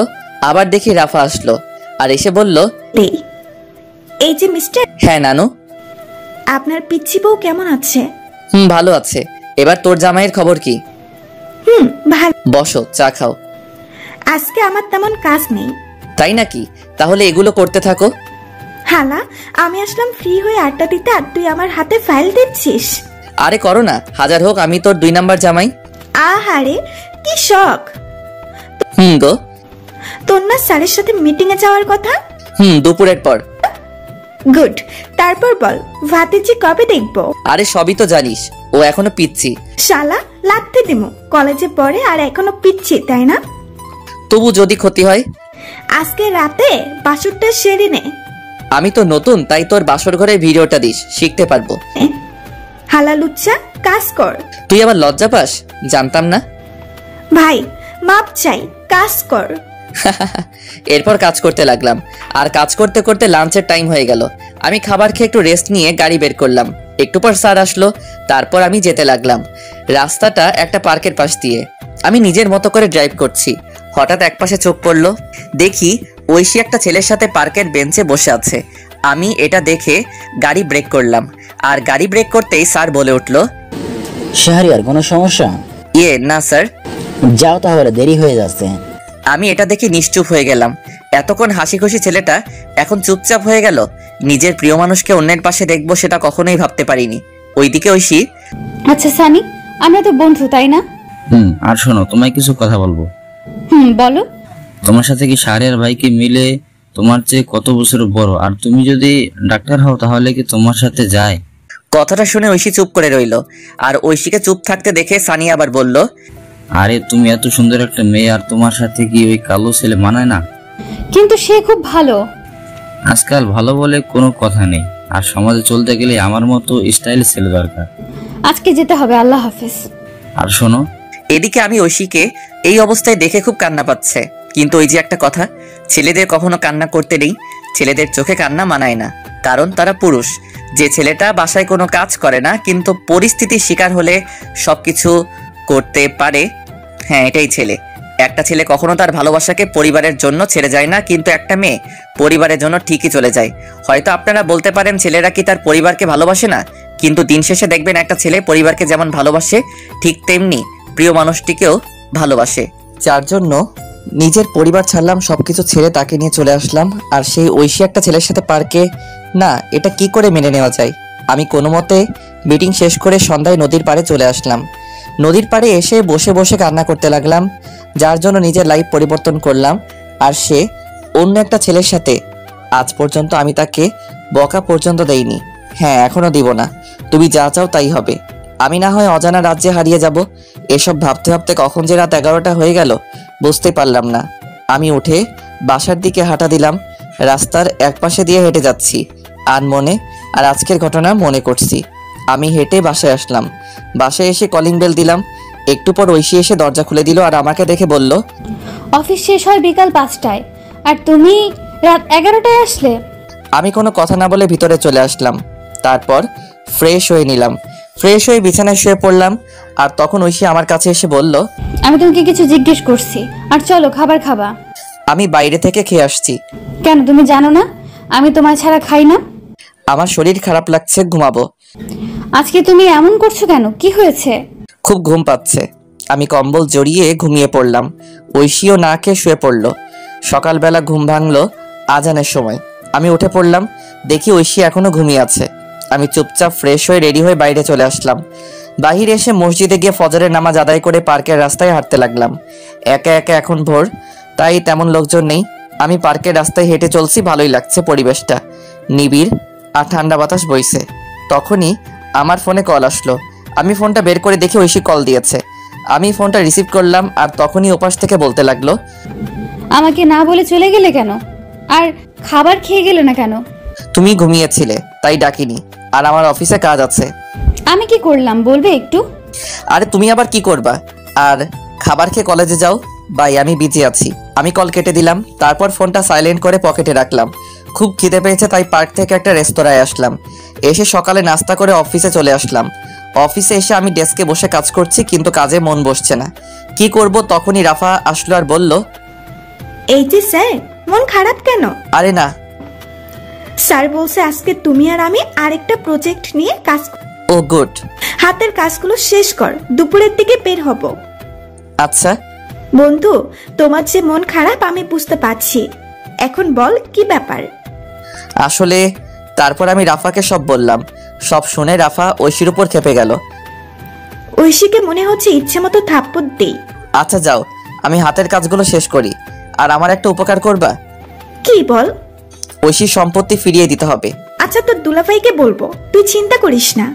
আবার দেখি রাফা আসলো আর এসে বলল, এই যে মিস্টার। হ্যাঁ নানু। আপনার পিচ্চি বউ কেমন আছে? ভালো আছে। এবার তোর জামাইয়ের খবর কি? ভালো। বসো, চা খাও। আজকে আমার তেমন কাজ নেই। তাই নাকি? তাহলে এগুলো করতে থাকো। হালা, আমি আসলাম ফ্রি হয়ে আড্ডা দিতে আর তুই আমার হাতে ফাইল দিচ্ছিস। আরে করো না, হাজার হোক আমি তোর 2 নাম্বার জামাই। আহারে কি শখ। গো। তোর না স্যারের সাথে মিটিং এ যাওয়ার কথা? দুপুরের পর। গুড। তারপর বল, ভাতিজি কবে দেখবো? আরে সবই তো জানিস, ও এখনো পিচ্ছি। শালা, লাগতে দিমু। কলেজে পড়ে আর এখনো পিচ্ছি, তাই না? তবু যদি ক্ষতি হয়? আজকে রাতে বাসুরটা সেরে নে। আমি তো নতুন, তাই তোর বাসর ঘরে ভিডিওটা দিস, শিখতে পারবো। হালা লুচ্চা, কাজ কর। তুই আবার লজ্জা পাস? জানতাম না। ভাই মাপ চাই, কাজ কর। এরপর কাজ করতে লাগলাম, আর কাজ করতে করতে লাঞ্চের টাইম হয়ে গেল। আমি খাবার খেয়ে একটু রেস্ট নিয়ে গাড়ি বের করলাম। একটু পর স্যার আসলো, তারপর আমি যেতে লাগলাম। রাস্তাটা একটা পার্কের পাশ দিয়ে। আমি নিজের মতো করে ড্রাইভ করছি। হঠাৎ একপাশে চোখ পড়লো, দেখি ঐশী একটা ছেলের সাথে পার্কের বেঞ্চে বসে আছে। আমি এটা দেখে গাড়ি ব্রেক করলাম, আর গাড়ি ব্রেক করতেই স্যার বলে উঠলো, শাহরিয়ার কোনো সমস্যা? না স্যার। যাও তাহলে, দেরি হয়ে যাচ্ছে। আমি এটা দেখে নিশ্চুপ হয়ে গেলাম। এতক্ষণ হাসি খুশি ছেলেটা এখন চুপচাপ হয়ে গেল। নিজের প্রিয় মানুষকে অন্যের পাশে দেখবো সেটা কখনোই ভাবতে পারিনি। ওইদিকে ঐশী, আচ্ছা সানি, আমরা তো বন্ধু তাই না? আর শোনো, তোমায় কিছু কথা বলবো। বলো। তোমার সাথে কি শাহরিয়ার ভাইকে মিলে তোমার চেয়ে কত বছর বড়, আর তুমি যদি ডাক্তার হও তাহলে কি তোমার সাথে যায়? কথাটা শুনে ঐশী চুপ করে রইল, আর ঐশীকে চুপ থাকতে দেখে সানি আবার বলল, আরে তুমি এত সুন্দর একটা মেয়ে, আর তোমার সাথে কি ওই কালো ছেলে মানায় না? কিন্তু সে খুব ভালো। আজকাল ভালো বলে কোনো কথা নেই, আর সমাজে চলতে গেলে আমার মতো স্টাইল ছেলে দরকার। আজকে যেতে হবে, আল্লাহ হাফেজ। আর শোনো। এদিকে আমি ঐশীকে এই অবস্থায় দেখে খুব কান্না পাচ্ছে। কিন্তু ওই যে একটা কথা, ছেলেদের কখনো কান্না করতে নেই। ছেলেদের চোখে কান্না মানায় না, কারণ তারা পুরুষ। যে ছেলেটা বাসায় কোনো কাজ করে না কিন্তু পরিস্থিতির শিকার হলে সবকিছু করতে পারে, হ্যাঁ এটাই ছেলে। একটা ছেলে কখনো তার ভালোবাসাকে পরিবারের জন্য ছেড়ে যায় না, কিন্তু একটা মেয়ে পরিবারের জন্য ঠিকই চলে যায়। হয়তো আপনারা বলতে পারেন ছেলেরা কি তার পরিবারকে ভালোবাসে না, কিন্তু দিন শেষে দেখবেন একটা ছেলে পরিবারকে যেমন ভালোবাসে ঠিক তেমনি প্রিয় মানুষটিকেও ভালোবাসে। যার জন্য নিজের পরিবার ছাড়লাম, সবকিছু ছেড়ে তাকে নিয়ে চলে আসলাম। আর সেই ঐশী একটা ছেলের সাথে পার্কে, না এটা কি করে মেনে নেওয়া যায়। আমি কোনো মতে মিটিং শেষ করে সন্ধ্যায় নদীর পাড়ে চলে আসলাম। নদীর পাড়ে এসে বসে বসে কান্না করতে লাগলাম, যার জন্য নিজের লাইফ পরিবর্তন করলাম। আর সে অন্য একটা ছেলের সাথে। আজ পর্যন্ত আমি তাকে বকা পর্যন্ত দেইনি, হ্যাঁ এখনো দিব না। তুমি যা চাও তাই হবে। আমি না হয় অজানা রাজ্যে হারিয়ে যাব। এসব ভাবতে ভাবতে কখন যে রাত 11টা হয়ে গেল বুঝতে পারলাম না। আমি উঠে বাসার দিকে হাঁটা দিলাম। রাস্তার এক পাশে দিয়ে হেঁটে যাচ্ছি, আনমনে আর আজকের ঘটনা মনে করছি। আমি হেঁটে বাসায় আসলাম। বাসায় এসে কলিং বেল দিলাম। একটু পর ঐশী এসে দরজা খুলে দিল, আর আমাকে দেখে বলল, অফিস শেষ হয় বিকাল 5টায়, আর তুমি রাত 11টায় আসলে? আমি কোনো কথা না বলে ভিতরে চলে আসলাম। তারপর ফ্রেশ হয়ে নিলাম। ফ্রেশ হয়ে বিছানায় শুয়ে পড়লাম। আর তখন ঐশী আমার কাছে এসে বলল, আমি তোমাকে কিছু জিজ্ঞেস করছি, আর চলো খাবার খাবা। আমি বাইরে থেকে খেয়ে আসছি। কেন, তুমি জানো না আমি তোমায় ছাড়া খাই না? আমার শরীর খারাপ লাগছে, ঘুমাবো। আজকে তুমি এমন করছো কেন, কি হয়েছে? খুব ঘুম পাচ্ছে। আমি কম্বল জড়িয়ে ঘুমিয়ে পড়লাম। ঐশীও না খেয়ে শুয়ে পড়ল। সকালবেলা ঘুম ভাঙলো আজানের সময়। আমি উঠে পড়লাম, দেখি ঐশী এখনো ঘুমিয়ে আছে। আমি চুপচাপ ফ্রেশ হয়ে রেডি হয়ে বাইরে চলে আসলাম। বাহিরে এসে মসজিদে গিয়ে ফজরের নামাজ আদায় করে পার্কের রাস্তায় হাঁটতে লাগলাম। একা একা, এখন ভোর, তাই তেমন লোকজন নেই। আমি পার্কের রাস্তায় হেঁটে চলছি, ভালোই লাগছে পরিবেশটা, নিবিড় আর ঠান্ডা বাতাস বইছে। তখনই আমার ফোনে কল আসলো। আমি ফোনটা বের করে দেখি ঐশী কল দিয়েছে। আমি ফোনটা রিসিভ করলাম, আর তখনই ওপাশ থেকে বলতে লাগলো, আমাকে না বলে চলে গেলে কেন, আর খাবার খেয়ে গেলে না কেন? তুমি ঘুমিয়েছিলে তাই ডাকিনি, আর আমার অফিসে কাজ আছে। আমি কি করলাম বলবে একটু? আরে তুমি আবার কি করবা, আর খাবার খেয়ে কলেজে যাও। বাই, আমি বিজি আছি। আমি কল কেটে দিলাম। তারপর ফোনটা সাইলেন্ট করে পকেটে রাখলাম। খুব খিদে পেয়েছে, তাই পার্ক থেকে একটা রেস্তোরাঁয় আসলাম। এসে সকালে নাস্তা করে অফিসে চলে আসলাম। অফিসে এসে আমি ডেস্কে বসে কাজ করছি, কিন্তু কাজে মন বসছে না। কি করব, তখনই রাফা আসলো আর বলল, এই যে স্যার, মন খারাপ কেন? আরে না, স্যার বলছে আজকে তুমি আর আমি আরেকটা প্রজেক্ট নিয়ে কাজ। ও গুড। হাতের কাজগুলো শেষ কর, দুপুরের দিকে বের হব। আচ্ছা বন্ধু, তোমার যে মন খারাপ আমি বুঝতে পারছি। এখন বল কি ব্যাপার? আসলে তারপর আমি রাফাকে সব বললাম। সব শুনে রাফা ঐশীর উপর খেপে গেল। ঐশীকে মনে হচ্ছে ইচ্ছে মতো থাপ্পড় দেই। আচ্ছা যাও, আমি হাতের কাজগুলো শেষ করি। আর আমার একটা উপকার করবা? কি বল? ঐশীর সম্পত্তি ফিরিয়ে দিতে হবে। আচ্ছা, তোর দুলাভাইকে বলবো, তুই চিন্তা করিস না।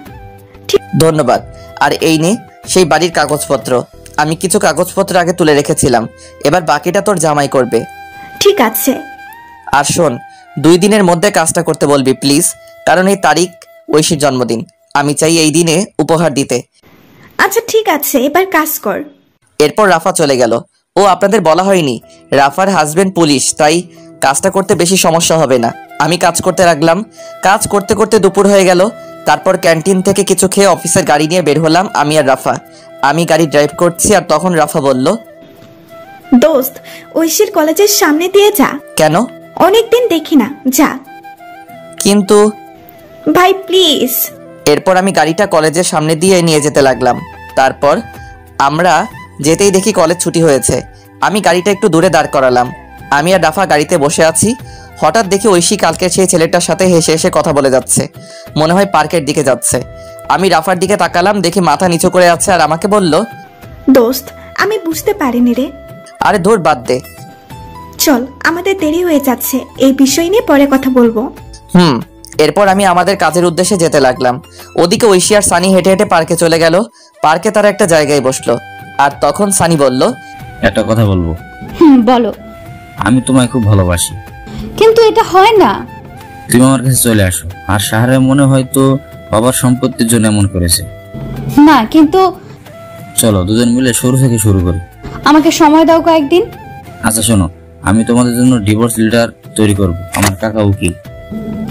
ধন্যবাদ। আর এই নে সেই বাড়ির কাগজপত্র। আমি কিছু কাগজপত্র আগে তুলে রেখেছিলাম, এবার বাকিটা তোর জামাই করবে। ঠিক আছে। আর শোন, 2 দিনের মধ্যে কাজটা করতে বলবি প্লিজ, কারণ এই তারিখ ঐশীর জন্মদিন। আমি চাই এই দিনে উপহার দিতে। আচ্ছা ঠিক আছে, এবার কাজ কর। এরপর রাফা চলে গেল। ও আপনাদের বলা হয়নি রাফার হাজবেন্ড পুলিশ, তাই কাজটা করতে বেশি সমস্যা হবে না। আমি কাজ করতে লাগলাম। কাজ করতে করতে দুপুর হয়ে গেল। তারপর ক্যান্টিন থেকে কিছু খেয়ে অফিসের গাড়ি নিয়ে বের হলাম আমি আর রাফা। আমি গাড়ি ড্রাইভ করছি আর তখন রাফা বলল, দোস্ত ঐশীর কলেজের সামনে দিয়ে যা। কেন? অনেকদিন দেখি না, যা। কিন্তু ভাই প্লিজ। এরপর আমি গাড়িটা কলেজের সামনে দিয়ে নিয়ে যেতে লাগলাম। তারপর আমরা যেতেই দেখি কলেজ ছুটি হয়েছে। আমি গাড়িটা একটু দূরে দাঁড় করালাম। আমি আর রাফা গাড়িতে বসে আছি। হঠাৎ দেখি ঐশী কালকে সেই ছেলেটার সাথে হেসে হেসে কথা বলে যাচ্ছে। মনে হয় পার্কের দিকে যাচ্ছে। আমি রাফার দিকে তাকালাম, দেখি মাথা নিচু করে আছে আর আমাকে বলল, দোস্ত আমি বুঝতে পারিনি রে। আরে ধুর, বাদ দে। চল, আমাদের দেরি হয়ে যাচ্ছে, এই বিষয় নিয়ে পরে কথা বলবো। এরপর আমি আমাদের কাজের উদ্দেশ্যে যেতে লাগলাম। ওদিকে ঐশী আর সানি হেঁটে হেঁটে পার্কে চলে গেল। পার্কে তারা একটা জায়গায় বসলো। আর তখন সানি বলল, একটা কথা বলবো। বলো। আমি তোমায় খুব ভালোবাসি। কিন্তু এটা হয় না। তুমি আমার কাছে চলে আসো। আর সাহারা মনে হয়তো বাবার সম্পত্তির জন্য এমন করেছে। না, কিন্তু চলো দুজন মিলে শুরু থেকে শুরু করি। আমাকে সময় দাও কয়েকদিন। আচ্ছা শোনো, আমি তোমাদের জন্য ডিভোর্স লেটার তৈরি করব। আমার কাকা উকিল।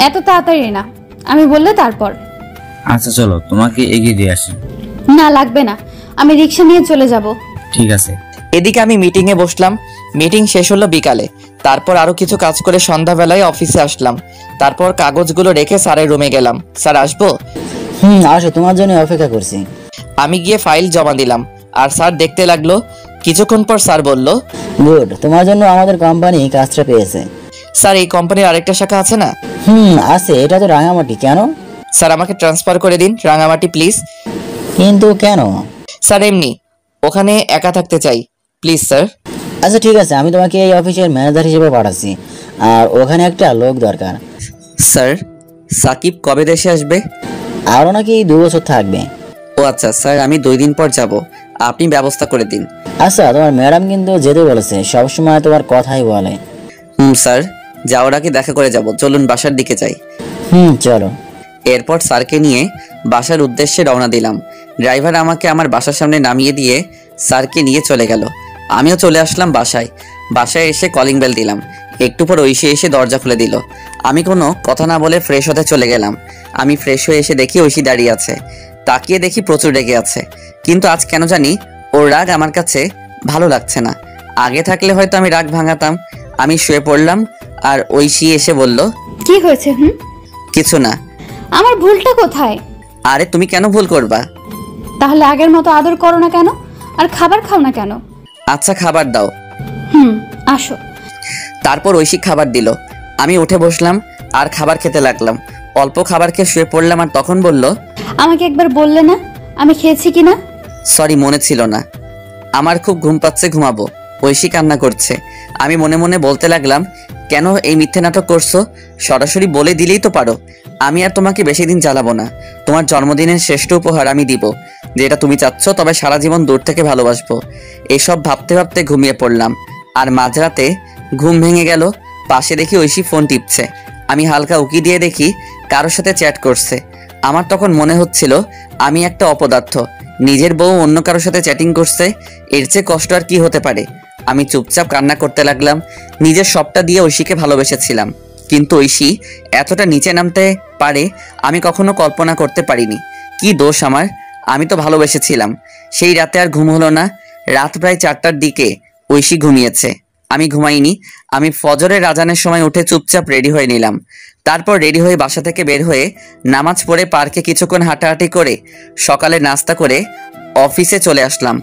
এত তাড়াতাড়ি না, আমি বললে তারপর। আচ্ছা চলো, তোমাকে এগিয়ে দিয়ে আসি। না লাগবে না, আমি রিক্সা নিয়ে চলে যাব। ঠিক আছে। এদিকে আমি মিটিংয়ে বসলাম। মিটিং শেষ হলো বিকালে। তারপর আরো কিছু কাজ করে সন্ধ্যাবেলায় অফিসে আসলাম। তারপর কাগজগুলো রেখে স্যারের রুমে গেলাম। স্যার আসবো? আসো, তোমার জন্য অপেক্ষা করছি। আমি গিয়ে ফাইল জমা দিলাম আর স্যার দেখতে লাগলো। কিছুক্ষণ পর স্যার বলল, গুড, তোমার জন্য আমাদের কোম্পানি কাজটা পেয়েছে। স্যার এই কোম্পানির আরেকটা শাখা আছে না? আছে, এটা তো রাঙামাটি। কেন? স্যার আমাকে ট্রান্সফার করে দিন রাঙামাটি প্লিজ। কিন্তু কেন? স্যার এমনি, ওখানে একা থাকতে চাই, প্লিজ স্যার। আচ্ছা ঠিক আছে, আমি তোমাকে এই অফিসের ম্যানেজার হিসেবে পাঠাচ্ছি। আর ওখানে একটা লোক দরকার। স্যার সাকিব কবে দেশে আসবে? আরও নাকি 2 বছর থাকবে। ও আচ্ছা স্যার, আমি 2 দিন পর যাব, আপনি ব্যবস্থা করে দিন। আচ্ছা, তোমার ম্যাডাম কিন্তু যেতে বলেছে, সবসময় তোমার কথাই বলে। স্যার যাওয়ার আগে দেখা করে যাব, চলুন বাসার দিকে যাই। চলো। এরপর স্যারকে নিয়ে বাসার উদ্দেশ্যে রওনা দিলাম। ড্রাইভার আমাকে আমার বাসার সামনে নামিয়ে দিয়ে স্যারকে নিয়ে চলে গেল। আমিও চলে আসলাম বাসায়। বাসায় এসে কলিং বেল দিলাম। একটু পর ঐশী এসে দরজা খুলে দিল। আমি কোনো কথা না বলে ফ্রেশ হতে চলে গেলাম। আমি ফ্রেশ হয়ে এসে দেখি ঐশী দাঁড়িয়ে আছে। তাকিয়ে দেখি প্রচুর রেগে আছে। কিন্তু আজ কেন জানি ওর রাগ আমার কাছে ভালো লাগছে না। আগে থাকলে হয়তো আমি রাগ ভাঙাতাম। আমি শুয়ে পড়লাম আর ঐশী এসে বলল, কি হয়েছে? কিছু না। আমার ভুলটা কোথায়? আরে তুমি কেন ভুল করবা? তাহলে আগের মতো আদর করো না কেন? আর খাবার খাও না কেন? আচ্ছা খাবার দাও। আসো। তারপর ঐশী খাবার দিল। আমি উঠে বসলাম আর খাবার খেতে লাগলাম। অল্প খাবার খেয়ে শুয়ে পড়লাম আর তখন বলল, আমাকে একবার বললে না আমি খেয়েছি কিনা? সরি, মনে ছিল না। আমার খুব ঘুম পাচ্ছে, ঘুমাবো। ঐশী কান্না করছে। আমি মনে মনে বলতে লাগলাম, কেন এই মিথ্যে নাটক করছো? সরাসরি বলে দিলেই তো পারো। আমি আর তোমাকে বেশি দিন জ্বালাবো না। তোমার জন্মদিনের শ্রেষ্ঠ উপহার আমি দিব, যেটা তুমি চাচ্ছ, তবে সারা জীবন দূর থেকে ভালোবাসবো। এসব ভাবতে ভাবতে ঘুমিয়ে পড়লাম। আর মাঝরাতে ঘুম ভেঙে গেল। পাশে দেখি ঐশী ফোন টিপছে। আমি হালকা উকি দিয়ে দেখি কারোর সাথে চ্যাট করছে। আমার তখন মনে হচ্ছিল আমি একটা অপদার্থ। নিজের বউ অন্য কারোর সাথে চ্যাটিং করছে, এর চেয়ে কষ্ট আর কি হতে পারে। আমি চুপচাপ কান্না করতে লাগলাম। নিজের সবটা দিয়ে ঐশীকে ভালোবেসেছিলাম, কিন্তু ঐশী এতটা নিচে নামতে পারে আমি কখনো কল্পনা করতে পারিনি। কি দোষ আমার? আমি তো ভালোবেসেছিলাম। সেই রাতে আর ঘুম হলো না। রাত প্রায় 4টার দিকে ঐশী ঘুমিয়েছে, আমি ঘুমাইনি। আমি ফজরের আজানের সময় উঠে চুপচাপ রেডি হয়ে নিলাম। তারপর রেডি হয়ে বাসা থেকে বের হয়ে নামাজ পড়ে পার্কে কিছুক্ষণ হাঁটাহাঁটি করে সকালে নাস্তা করে অফিসে চলে আসলাম।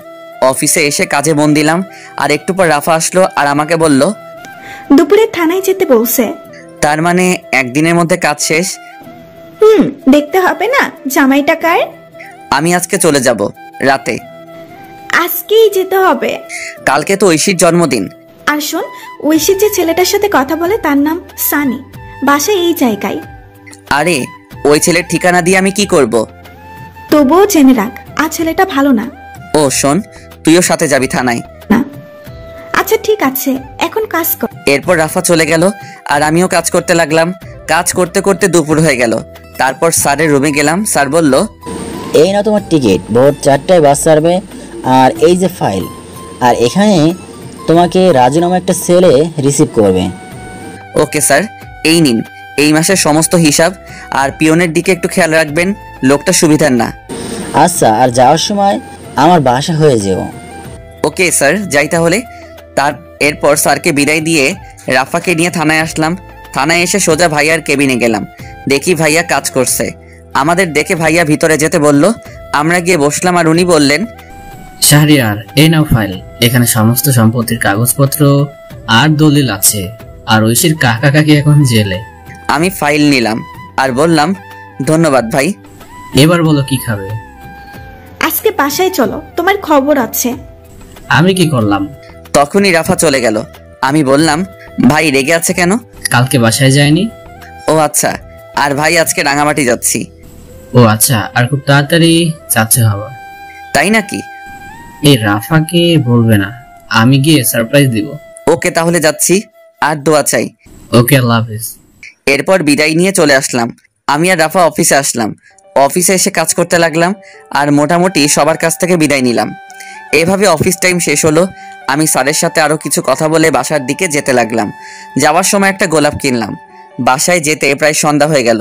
অফিসে এসে কাজে মন দিলাম। আর একটু পর রাফা আসলো আর আমাকে বলল, দুপুরে থানায় যেতে বলছে। তার মানে একদিনের মধ্যে কাজ শেষ? দেখতে হবে না জামাইটা কার। আমি আজকে চলে যাব রাতে। আজকেই যেতে হবে? কালকে তো ঐশীর জন্মদিন। আর শোন, ঐশীর যে ছেলেটার সাথে কথা বলে তার নাম সানি, বাসা এই জায়গায়। আরে ওই ছেলের ঠিকানা দিয়ে আমি কি করব? তবুও জেনে রাখ, আর ছেলেটা ভালো না। ও শোন, তুইও সাথে যাবি থানায়? না। আচ্ছা ঠিক আছে, এখন কাজ কর। এরপর রাফা চলে গেল আর আমিও কাজ করতে লাগলাম। কাজ করতে করতে দুপুর হয়ে গেল। তারপর স্যারের রুমে গেলাম। স্যার বলল, এই না তোমার টিকিট, ভোর 4টায় বাস ছাড়বে। আর এই যে ফাইল, আর এখানে তোমাকে রাজু নামে একটা ছেলে রিসিভ করবে। ওকে স্যার, এই নিন এই মাসের সমস্ত হিসাব, আর পিয়নের দিকে একটু খেয়াল রাখবেন, লোকটা সুবিধার না। আচ্ছা, আর যাওয়ার সময় আমার বাসা হয়ে যেও। ওকে স্যার, যাই তাহলে। এরপর স্যারকে বিদায় দিয়ে রাফাকে নিয়ে থানায় আসলাম। থানায় এসে সোজা ভাইয়ার কেবিনে গেলাম। দেখি ভাইয়া কাজ করছে। আমাদের দেখে ভাইয়া ভিতরে যেতে বলল। আমরা গিয়ে বসলাম আর উনি বললেন, শাহরিয়ার, এই নাও ফাইল, এখানে সমস্ত সম্পত্তির কাগজপত্র আর দলিল আছে, আর ঐশীর কাকা কাকি এখন জেলে। আমি ফাইল নিলাম আর বললাম, ধন্যবাদ ভাই। এবার বলো কি খাবে? আজকে বাসায় চলো, তোমার খবর আছে। আমি কি করলাম? তখনই রাফা চলে গেল। আমি বললাম, ভাই রেগে আছে কেন? কালকে বাসায় যায়নি। ও আচ্ছা, আর ভাই আজকে রাঙামাটি যাচ্ছি। ও আচ্ছা, আর খুব তাড়াতাড়ি যাচ্ছে হবা। তাই নাকি? এই রাফাকে বলবে না, আমি গিয়ে সারপ্রাইজ দিব। ওকে তাহলে যাচ্ছি, আর দোয়া চাই। ওকে, আল্লাহ হাফেজ। এরপর বিদায় নিয়ে চলে আসলাম। আমি আর রাফা অফিসে আসলাম। অফিসে এসে কাজ করতে লাগলাম আর মোটামুটি সবার কাছ থেকে বিদায় নিলাম। এভাবে অফিস টাইম শেষ হলো। আমি স্যারের সাথে আরও কিছু কথা বলে বাসার দিকে যেতে লাগলাম। যাওয়ার সময় একটা গোলাপ কিনলাম। বাসায় যেতে প্রায় সন্ধ্যা হয়ে গেল।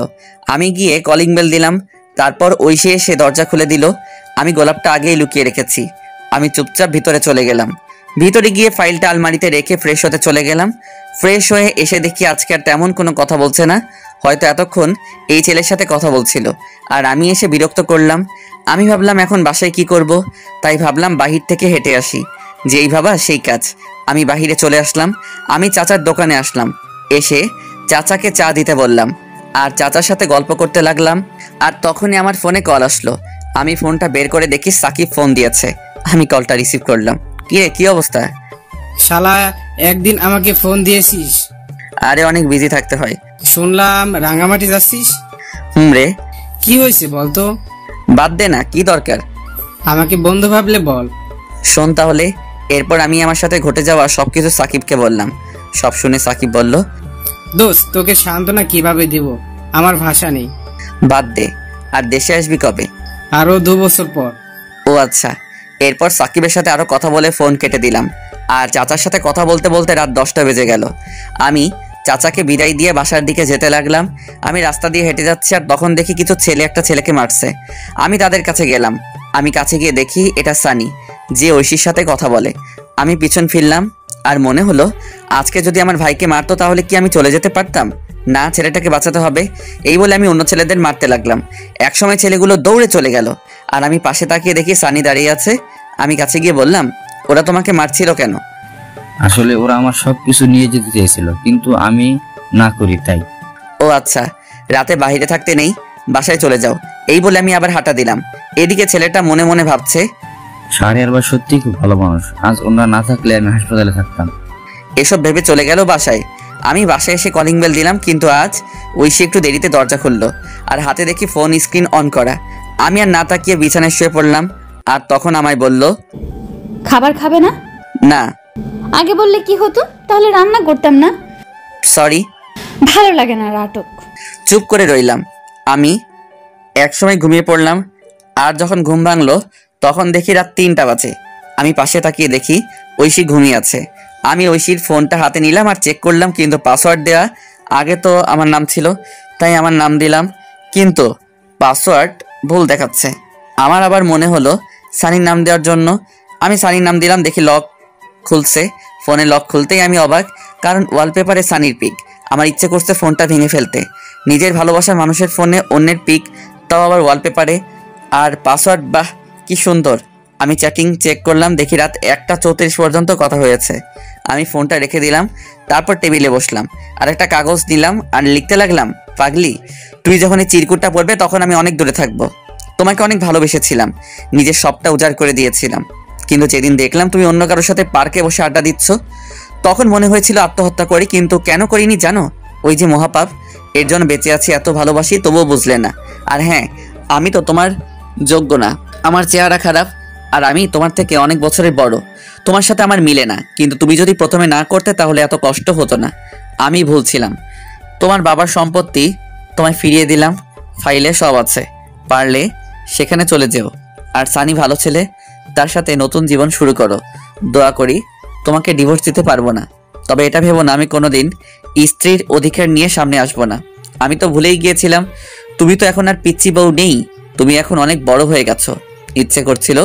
আমি গিয়ে কলিং বেল দিলাম। তারপর ঐশী এসে দরজা খুলে দিল। আমি গোলাপটা আগেই লুকিয়ে রেখেছি। আমি চুপচাপ ভিতরে চলে গেলাম। ভিতরে গিয়ে ফাইলটা আলমারিতে রেখে ফ্রেশ হতে চলে গেলাম। ফ্রেশ হয়ে এসে দেখি আজকে আর তেমন কোনো কথা বলছে না। হয়তো এতক্ষণ এই ছেলের সাথে কথা বলছিল, আর আমি এসে বিরক্ত করলাম। আমি ভাবলাম এখন বাসায় কি করব, তাই ভাবলাম বাহির থেকে হেঁটে আসি। যেই ভাবা সেই কাজ। আমি বাহিরে চলে আসলাম। আমি চাচার দোকানে আসলাম। এসে চাচাকে চা দিতে বললাম আর চাচার সাথে গল্প করতে লাগলাম। আর তখনই আমার ফোনে কল আসলো। আমি ফোনটা বের করে দেখি সাকিব ফোন দিয়েছে। আমি কলটা রিসিভ করলাম। কি অবস্থা? শালা, একদিন আমাকে ফোন দিয়েছিস? আরে অনেক বিজি থাকতে হয়। শুনলাম রাঙামাটি যাচ্ছিস। রে, কি হয়েছে বলতো? বাদ দে না, কি দরকার? আমাকে বন্ধু ভাবলে বল। শোন তাহলে। এরপর আমি আমার সাথে ঘটে যাওয়া সবকিছু সাকিবকে বললাম। সব শুনে সাকিব বলল, দোস্ত, তোকে সান্ত্বনা কিভাবে দিব, আমার ভাষা নেই। বাদ দে। আর দেশে আসবি কবে? আরো 2 বছর পর। ও আচ্ছা। এরপর সাকিবের সাথে আরো কথা বলে ফোন কেটে দিলাম। আর চাচার সাথে কথা বলতে বলতে রাত 10টা বেজে গেল। আমি চাচাকে বিদায় দিয়ে বাসার দিকে যেতে লাগলাম। আমি রাস্তা দিয়ে হেঁটে যাচ্ছি আর তখন দেখি কিছু ছেলে একটা ছেলেকে মারছে। আমি তাদের কাছে গেলাম। আমি কাছে গিয়ে দেখি এটা সানি, যে ঐশীর সাথে কথা বলে। আমি পিছন ফিরলাম আর মনে হলো আজকে যদি আমার ভাইকে মারতো তাহলে কি আমি চলে যেতে পারতাম? না, ছেলেটাকে বাঁচাতে হবে। এই বলে আমি অন্য ছেলেদের মারতে লাগলাম। একসময় ছেলেগুলো দৌড়ে চলে গেল আর আমি পাশে তাকিয়ে দেখি সানি দাঁড়িয়ে আছে। আমি কাছে গিয়ে বললাম, ওরা তোমাকে মারছিল কেন? আসলে ওরা আমার সবকিছু নিয়ে যেতে চেয়েছিল, কিন্তু আমি না করি তাই। ও আচ্ছা, রাতে বাইরে থাকতে নেই, বাসায় চলে যাও। এই বলে আমি আবার হাঁটা দিলাম। এদিকে ছেলেটা মনে মনে ভাবছে, শাহরিয়ার ভাই সত্যি খুব ভালো মানুষ, আজ ওনারা না থাকলে আমি হাসপাতালে থাকতাম। এসব ভেবে চলে গেল বাসায়। আমি বাসায় এসে কলিং বেল দিলাম, কিন্তু আজ ঐশী একটু দেরিতে দরজা খুললো আর হাতে দেখি ফোন স্ক্রিন অন করা। আমি আর না তাকিয়ে বিছানায় শুয়ে পড়লাম। আর তখন আমায় বলল, খাবার খাবে না? না। আগে বললে কি হতো, তাহলে রান্না করতাম না। সরি। ভালো লাগে না নাটক। চুপ করে রইলাম। আমি একসময় ঘুমিয়ে পড়লাম। আর যখন ঘুম ভাঙলো তখন দেখি রাত 3টা বাজে। আমি পাশে তাকিয়ে দেখি ঐশী ঘুমিয়ে আছে। আমি ঐশীর ফোনটা হাতে নিলাম আর চেক করলাম, কিন্তু পাসওয়ার্ড দেওয়া আগে তো আমার নাম ছিল, তাই আমার নাম দিলাম, কিন্তু পাসওয়ার্ড ভুল দেখাচ্ছে। আমার আবার মনে হলো সানির নাম দেওয়ার জন্য। আমি সানির নাম দিলাম, দেখি লক খুলছে। ফোনে লক খুলতেই আমি অবাক, কারণ ওয়ালপেপারে সানির পিক। আমার ইচ্ছে করছে ফোনটা ভেঙে ফেলতে। নিজের ভালোবাসার মানুষের ফোনে অন্যের পিক, তাও আবার ওয়ালপেপারে। আর পাসওয়ার্ড, বাহ কি সুন্দর। আমি চ্যাটিং চেক করলাম, দেখি রাত 1:34 পর্যন্ত কথা হয়েছে। আমি ফোনটা রেখে দিলাম। তারপর টেবিলে বসলাম আর একটা কাগজ নিলাম আর লিখতে লাগলাম, পাগলি, তুই যখন এই চিরকুটটা পড়বে তখন আমি অনেক দূরে থাকবো। তোমাকে অনেক ভালোবেসেছিলাম, নিজের সবটা উজাড় করে দিয়েছিলাম, কিন্তু যেদিন দেখলাম তুমি অন্য কারোর সাথে পার্কে বসে আড্ডা দিচ্ছ, তখন মনে হয়েছিল আত্মহত্যা করি, কিন্তু কেন করিনি জানো? ওই যে মহাপাপ, এর জন্য বেঁচে আছি, এত ভালোবাসি তবুও বুঝলে না। আর হ্যাঁ, আমি তো তোমার যোগ্য না, আমার চেহারা খারাপ, আর আমি তোমার থেকে অনেক বছরের বড়, তোমার সাথে আমার মিলে না। কিন্তু তুমি যদি প্রথমে না করতে তাহলে এত কষ্ট হতো না। আমি ভুল ছিলাম। তোমার বাবার সম্পত্তি তোমায় ফিরিয়ে দিলাম, ফাইলে সব আছে, পারলে সেখানে চলে যেও। আর সানি ভালো ছেলে, তার সাথে নতুন জীবন শুরু করো। দোয়া করি তোমাকে ডিভোর্স দিতে পারবো না, তবে এটা ভেবো না আমি কোনোদিন স্ত্রীর অধিকার নিয়ে সামনে আসবো না। আমি তো ভুলেই গিয়েছিলাম, তুমি তো এখন আর পিচ্চি বউ নেই, তুমি এখন অনেক বড় হয়ে গেছো। ইচ্ছে করছিল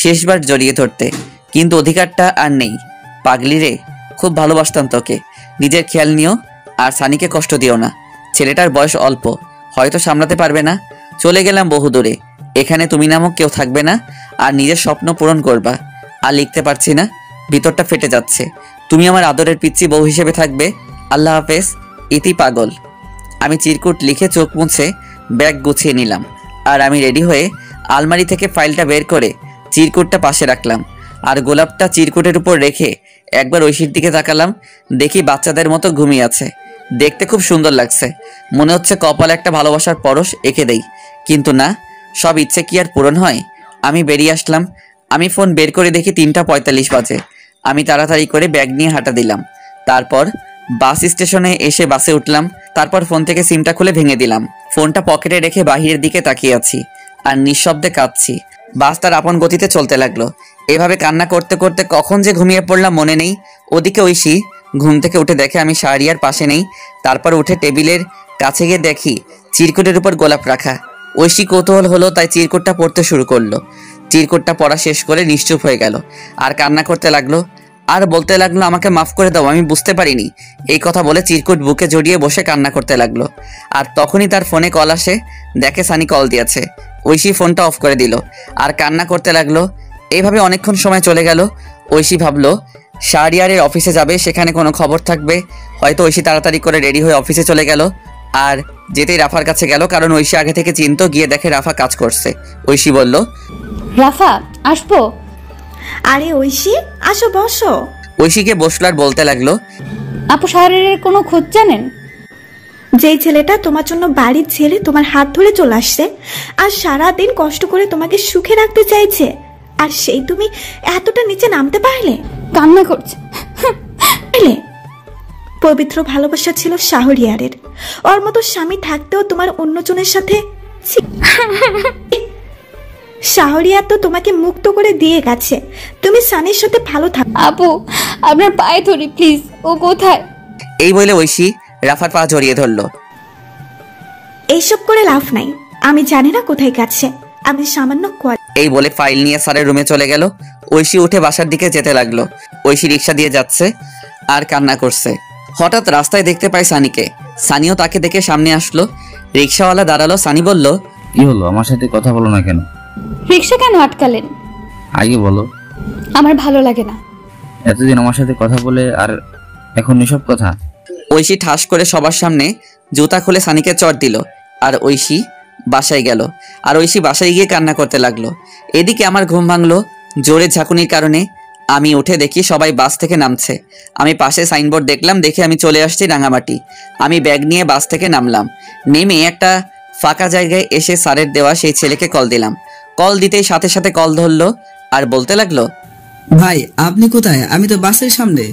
শেষবার জড়িয়ে ধরতে, কিন্তু অধিকারটা আর নেই। পাগলি রে, খুব ভালোবাসতাম তোকে, নিজের খেয়াল নিও আর সানিকে কষ্ট দিও না। ছেলেটার বয়স অল্প, হয়তো সামলাতে পারবে না। চলে গেলাম বহুদূরে, এখানে তুমি নামক কেউ থাকবে না, আর নিজের স্বপ্ন পূরণ করবা। আর লিখতে পারছি না, ভিতরটা ফেটে যাচ্ছে। তুমি আমার আদরের পিচ্চি বউ হিসেবে থাকবে। আল্লাহ হাফেজ, ইতি পাগল। আমি চিরকুট লিখে চোখ মুছে ব্যাগ গুছিয়ে নিলাম, আর আমি রেডি হয়ে আলমারি থেকে ফাইলটা বের করে চিরকুটটা পাশে রাখলাম, আর গোলাপটা চিরকুটের উপর রেখে একবার ঐশীর দিকে তাকালাম। দেখি বাচ্চাদের মতো ঘুমিয়ে আছে, দেখতে খুব সুন্দর লাগছে। মনে হচ্ছে কপালে একটা ভালোবাসার পরশ এঁকে দেই, কিন্তু না, সব ইচ্ছে কি আর পূরণ হয়? আমি বেরিয়ে আসলাম। আমি ফোন বের করে দেখি 3:45 বাজে। আমি তাড়াতাড়ি করে ব্যাগ নিয়ে হাঁটা দিলাম। তারপর বাস স্টেশনে এসে বাসে উঠলাম। তারপর ফোন থেকে সিমটা খুলে ভেঙে দিলাম। ফোনটা পকেটে রেখে বাহিরের দিকে তাকিয়ে আছি আর নিঃশব্দে কাঁদছি। বাস তার আপন গতিতে চলতে লাগলো। এভাবে কান্না করতে করতে কখন যে ঘুমিয়ে পড়লাম মনে নেই। ওদিকে ঐশী ঘুম থেকে উঠে দেখে আমি শাহরিয়ার পাশে নেই। তারপর উঠে টেবিলের কাছে গিয়ে দেখি চিরকুটের উপর গোলাপ রাখা। ঐশী কৌতূহল হলো, তাই চিরকুটটা পড়তে শুরু করলো। চিরকুটটা পড়া শেষ করে নিশ্চুপ হয়ে গেল আর কান্না করতে লাগলো। আর বলতে লাগলো, আমাকে মাফ করে দাও, আমি বুঝতে পারিনি। এই কথা বলে চিরকুট বুকে জড়িয়ে বসে কান্না করতে লাগলো। আর তখনই তার ফোনে কল আসে। দেখে সানি কল দিয়েছে। ঐশী ফোনটা অফ করে দিল আর কান্না করতে লাগলো। এইভাবে অনেকক্ষণ সময় চলে গেল। ঐশী ভাবলো শাহরিয়ারের অফিসে যাবে, সেখানে কোনো খবর থাকবে। হয়তো ঐশী তাড়াতাড়ি করে রেডি হয়ে অফিসে চলে গেল। আর যেতেই রাফার কাছে গেল, কারণ ঐশী আগে থেকে চিন্তা। গিয়ে দেখে রাফা কাজ করছে। ঐশী বলল, রাফা আসবো? আরে ঐশী, আসো বসো। ঐশীকে বসলো আর বলতে লাগলো, আপু শাহরিয়ারের কোনো খোঁজ জানেন? যেই ছেলেটা তোমার জন্য বাড়ির ছেলে তোমার হাত ধরে চলে আসছে আর সারাদিন কষ্ট করে তোমাকে সুখে রাখতে চাইছে, আর সেই তুমি এতটা নিচে নামতে পারলে? কান্না করছে। পবিত্র ভালোবাসা ছিল শাহরিয়ারের। ওর মতো স্বামী থাকতেও তোমার অন্যজনের সাথে। শাহরিয়ার তো তোমাকে মুক্ত করে দিয়ে গেছে, তুমি সানির সাথে ভালো থাকো। আপু আপনার পায়ে ধরি প্লিজ, ও কোথায়? এই বলে ঐশী রাফার পা জড়িয়ে ধরলো। এইসব করে লাভ নাই, আমি জানি না কোথায় গেছে, আমি সামান্য এই বলে ফাইল নিয়ে স্যারের রুমে চলে গেল। ঐশী উঠে বাসার দিকে যেতে লাগলো। ঐশী রিক্সা দিয়ে যাচ্ছে আর কান্না করছে। হঠাৎ রাস্তায় দেখতে পায় সানিকে। সানিও তাকে দেখে সামনে আসলো। রিক্সাওয়ালা দাঁড়ালো। সানি বলল, কি হলো, আমার সাথে কথা বলো না কেন? রিক্সা কেন আটকালেন? আগে বলো। আমার ভালো লাগে না। এতদিন আমার সাথে কথা বলে আর এখন এসব কথা? ঐশী ঠাস করে সবার সামনে জুতা খুলে সানিকে চড় দিল। আর ঐশী বাসায় গেল। আর ঐশী বাসায় গিয়ে কান্না করতে লাগলো। এদিকে আমার ঘুম ভাঙলো জোরে ঝাঁকুনির কারণে। আমি উঠে দেখি সবাই বাস থেকে নামছে। আমি পাশে সাইনবোর্ড দেখলাম, দেখে আমি চলে আসছি রাঙামাটি। আমি ব্যাগ নিয়ে বাস থেকে নামলাম। নেমে একটা ফাঁকা জায়গায় এসে স্যারের দেওয়া সেই ছেলেকে কল দিলাম। কল দিতেই সাথে সাথে কল ধরলো আর বলতে লাগলো, ভাই আপনি কোথায়? আমি তো বাসের সামনে।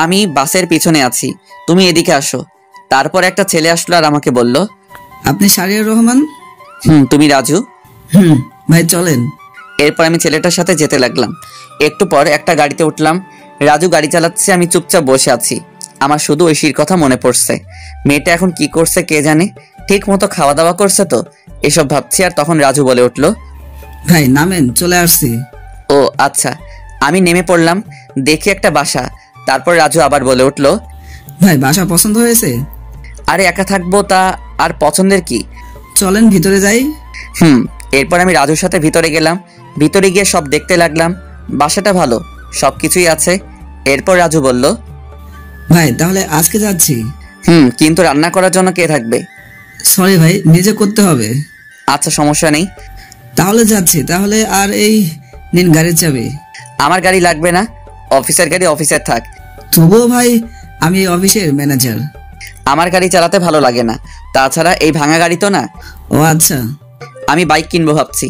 আমি বাসের পিছনে আছি, তুমি এদিকে আসো। তারপর একটা ছেলে আসলো আর আমাকে বলল, আপনি শাহরিয়ার রহমান? তুমি রাজু? ভাই চলেন। এরপর আমি ছেলেটার সাথে যেতে লাগলাম। একটু পর একটা গাড়িতে উঠলাম। রাজু গাড়ি চালাচ্ছে, আমি চুপচাপ বসে আছি। আমার শুধু ঐশীর কথা মনে পড়ছে। মেয়েটা এখন কি করছে কে জানে, ঠিক মতো খাওয়া দাওয়া করছে তো, এসব ভাবছি। আর তখন রাজু বলে উঠল, ভাই নামেন, চলে আসছি। ও আচ্ছা। আমি নেমে পড়লাম, দেখি একটা বাসা। তারপর রাজু আবার বলে উঠল, ভাই বাসা পছন্দ হয়েছে? আরে একা থাকবো তা আর পছন্দের কি, চলেন ভিতরে যাই। এরপর আমি রাজুর সাথে ভিতরে গেলাম। ভিতরে গিয়ে সব দেখতে লাগলাম। বাসাটা ভালো, সবকিছুই আছে। এরপর রাজু বলল, ভাই তাহলে আজকে যাচ্ছি। কিন্তু রান্না করার জন্য কে থাকবে? সরি ভাই, নিজে করতে হবে। আচ্ছা সমস্যা নেই, তাহলে যাচ্ছি। তাহলে আর এই নিন গাড়ির চাবি। আমার গাড়ি লাগবে না, অফিসের গাড়ি অফিসের থাক। তবুও ভাই আমি অফিসের ম্যানেজার। আমার গাড়ি চালাতে ভালো লাগে না, তাছাড়া এই ভাঙা গাড়ি তো না। ও আচ্ছা, আমি বাইক কিনবো ভাবছি।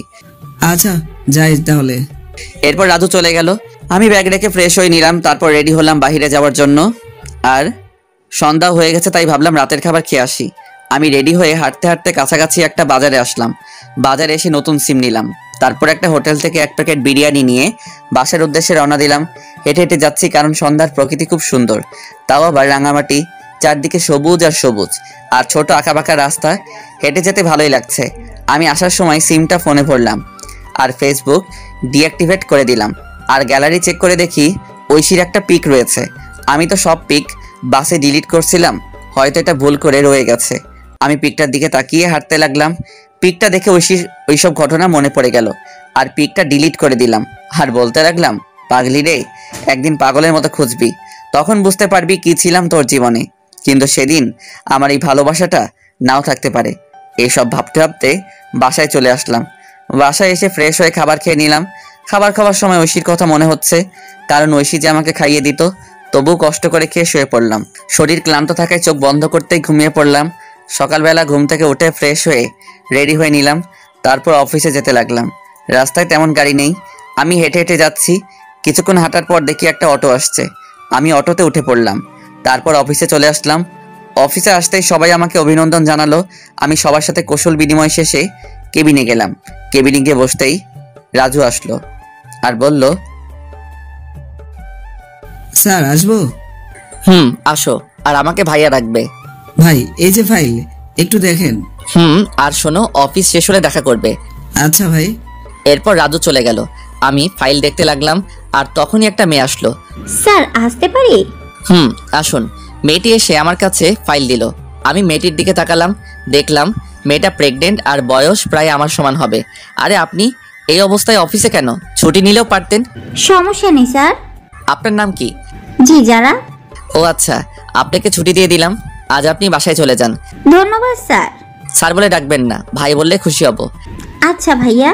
আচ্ছা যাই তাহলে। এরপর রাজু চলে গেল। আমি ব্যাগ রেখে ফ্রেশ হয়ে নিলাম। তারপর রেডি হলাম বাইরে যাওয়ার জন্য। আর সন্ধ্যা হয়ে গেছে, তাই ভাবলাম রাতের খাবার খেয়ে আসি। আমি রেডি হয়ে হাঁটতে হাঁটতে কাছাকাছি একটা বাজারে আসলাম। বাজারে এসে নতুন সিম নিলাম। তারপর একটা হোটেল থেকে এক প্যাকেট বিরিয়ানি নিয়ে বাসার উদ্দেশ্যে রওনা দিলাম। হেঁটে হেঁটে যাচ্ছি, কারণ সন্ধ্যার প্রকৃতি খুব সুন্দর, তাও আবার রাঙামাটি, চারদিকে সবুজ আর সবুজ, আর ছোট আঁকাবাঁকা রাস্তা। হেঁটে যেতে ভালোই লাগছে। আমি আসার সময় সিমটা ফোনে ভরলাম আর ফেসবুক ডিঅ্যাক্টিভেট করে দিলাম। আর গ্যালারি চেক করে দেখি ঐশীর একটা পিক রয়েছে। আমি তো সব পিক বাসে ডিলিট করছিলাম, হয়তো এটা ভুল করে রয়ে গেছে। আমি পিকটার দিকে তাকিয়ে হাঁটতে লাগলাম। পিকটা দেখে ঐশীর ওইসব ঘটনা মনে পড়ে গেল, আর পিকটা ডিলিট করে দিলাম। আর বলতে লাগলাম, পাগলি রে, একদিন পাগলের মতো খুঁজবি, তখন বুঝতে পারবি কি ছিলাম তোর জীবনে। কিন্তু সেদিন আমার এই ভালোবাসাটা নাও থাকতে পারে। এইসব ভাবতে ভাবতে বাসায় চলে আসলাম। বাসায় এসে ফ্রেশ হয়ে খাবার খেয়ে নিলাম। খাবার খাওয়ার সময় ঐশীর কথা মনে হচ্ছে, কারণ ঐশী যে আমাকে খাইয়ে দিত। তবু কষ্ট করে খেয়ে শুয়ে পড়লাম। শরীর ক্লান্ত থাকায় চোখ বন্ধ করতেই ঘুমিয়ে পড়লাম। সকালবেলা ঘুম থেকে উঠে ফ্রেশ হয়ে রেডি হয়ে নিলাম, তারপর অফিসে যেতে লাগলাম। রাস্তায় তেমন গাড়ি নেই, আমি হেঁটে হেঁটে যাচ্ছি। কিছুক্ষণ হাঁটার পর দেখি একটা অটো আসছে, আমি অটোতে উঠে পড়লাম। তারপর অফিসে চলে আসলাম। অফিসে আসতেই সবাই আমাকে অভিনন্দন জানালো। আমি সবার সাথে কৌশল বিনিময় শেষে কেবিনে গেলাম। কেবিনে গিয়ে বসতেই রাজু আসলো আর বলল, স্যার আসবো? আসো, আর আমাকে ভাইয়া রাখবে। ভাই এই যে ফাইল, একটু দেখেন। আর শোনো, অফিস শেষ হলে দেখা করবে। আচ্ছা ভাই। এরপর রাজু চলে গেল। আমি ফাইল দেখতে লাগলাম, আর তখনই একটা মেয়ে আসলো। স্যার আসতে পারি? আসুন। মেয়েটি এসে আমার কাছে ফাইল দিল। আমি মেয়েটির দিকে তাকালাম, দেখলাম মেয়েটা প্রেগনেন্ট আর বয়স প্রায় আমার সমান হবে। আরে আপনি এই অবস্থায় অফিসে কেন? ছুটি নিলেও পারতেন। সমস্যা নেই স্যার। আপনার নাম কি? জি যারা। ও আচ্ছা, আপনাকে ছুটি দিয়ে দিলাম, আজ আপনি বাসায় চলে যান। ধন্যবাদ স্যার। স্যার বলে ডাকবেন না, ভাই বললে খুশি হব। আচ্ছা ভাইয়া।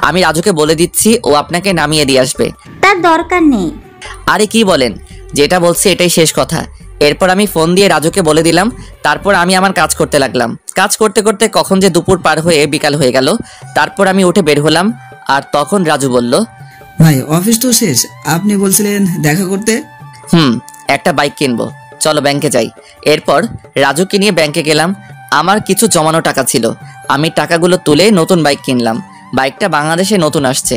আমি রাজুকে বলে দিচ্ছি, ও আপনাকে নামিয়ে দিয়ে আসবে। তার দরকার নেই। আরে কি বলেন, যেটা বলছি এটাই শেষ কথা। এরপর আমি ফোন দিয়ে রাজুকে বলে দিলাম। তারপর আমি আমার কাজ করতে লাগলাম। কাজ করতে করতে কখন যে দুপুর পার হয়ে বিকাল হয়ে গেল। তারপর আমি উঠে বের হলাম, আর তখন রাজু বলল, ভাই অফিস তো শেষ, আপনি বলছিলেন দেখা করতে। একটা বাইক কিনবো, চলো ব্যাংকে যাই। এরপর রাজুকে নিয়ে ব্যাংকে গেলাম। আমার কিছু জমানো টাকা ছিল, আমি টাকাগুলো তুলে নতুন বাইক কিনলাম। বাইকটা বাংলাদেশে নতুন আসছে,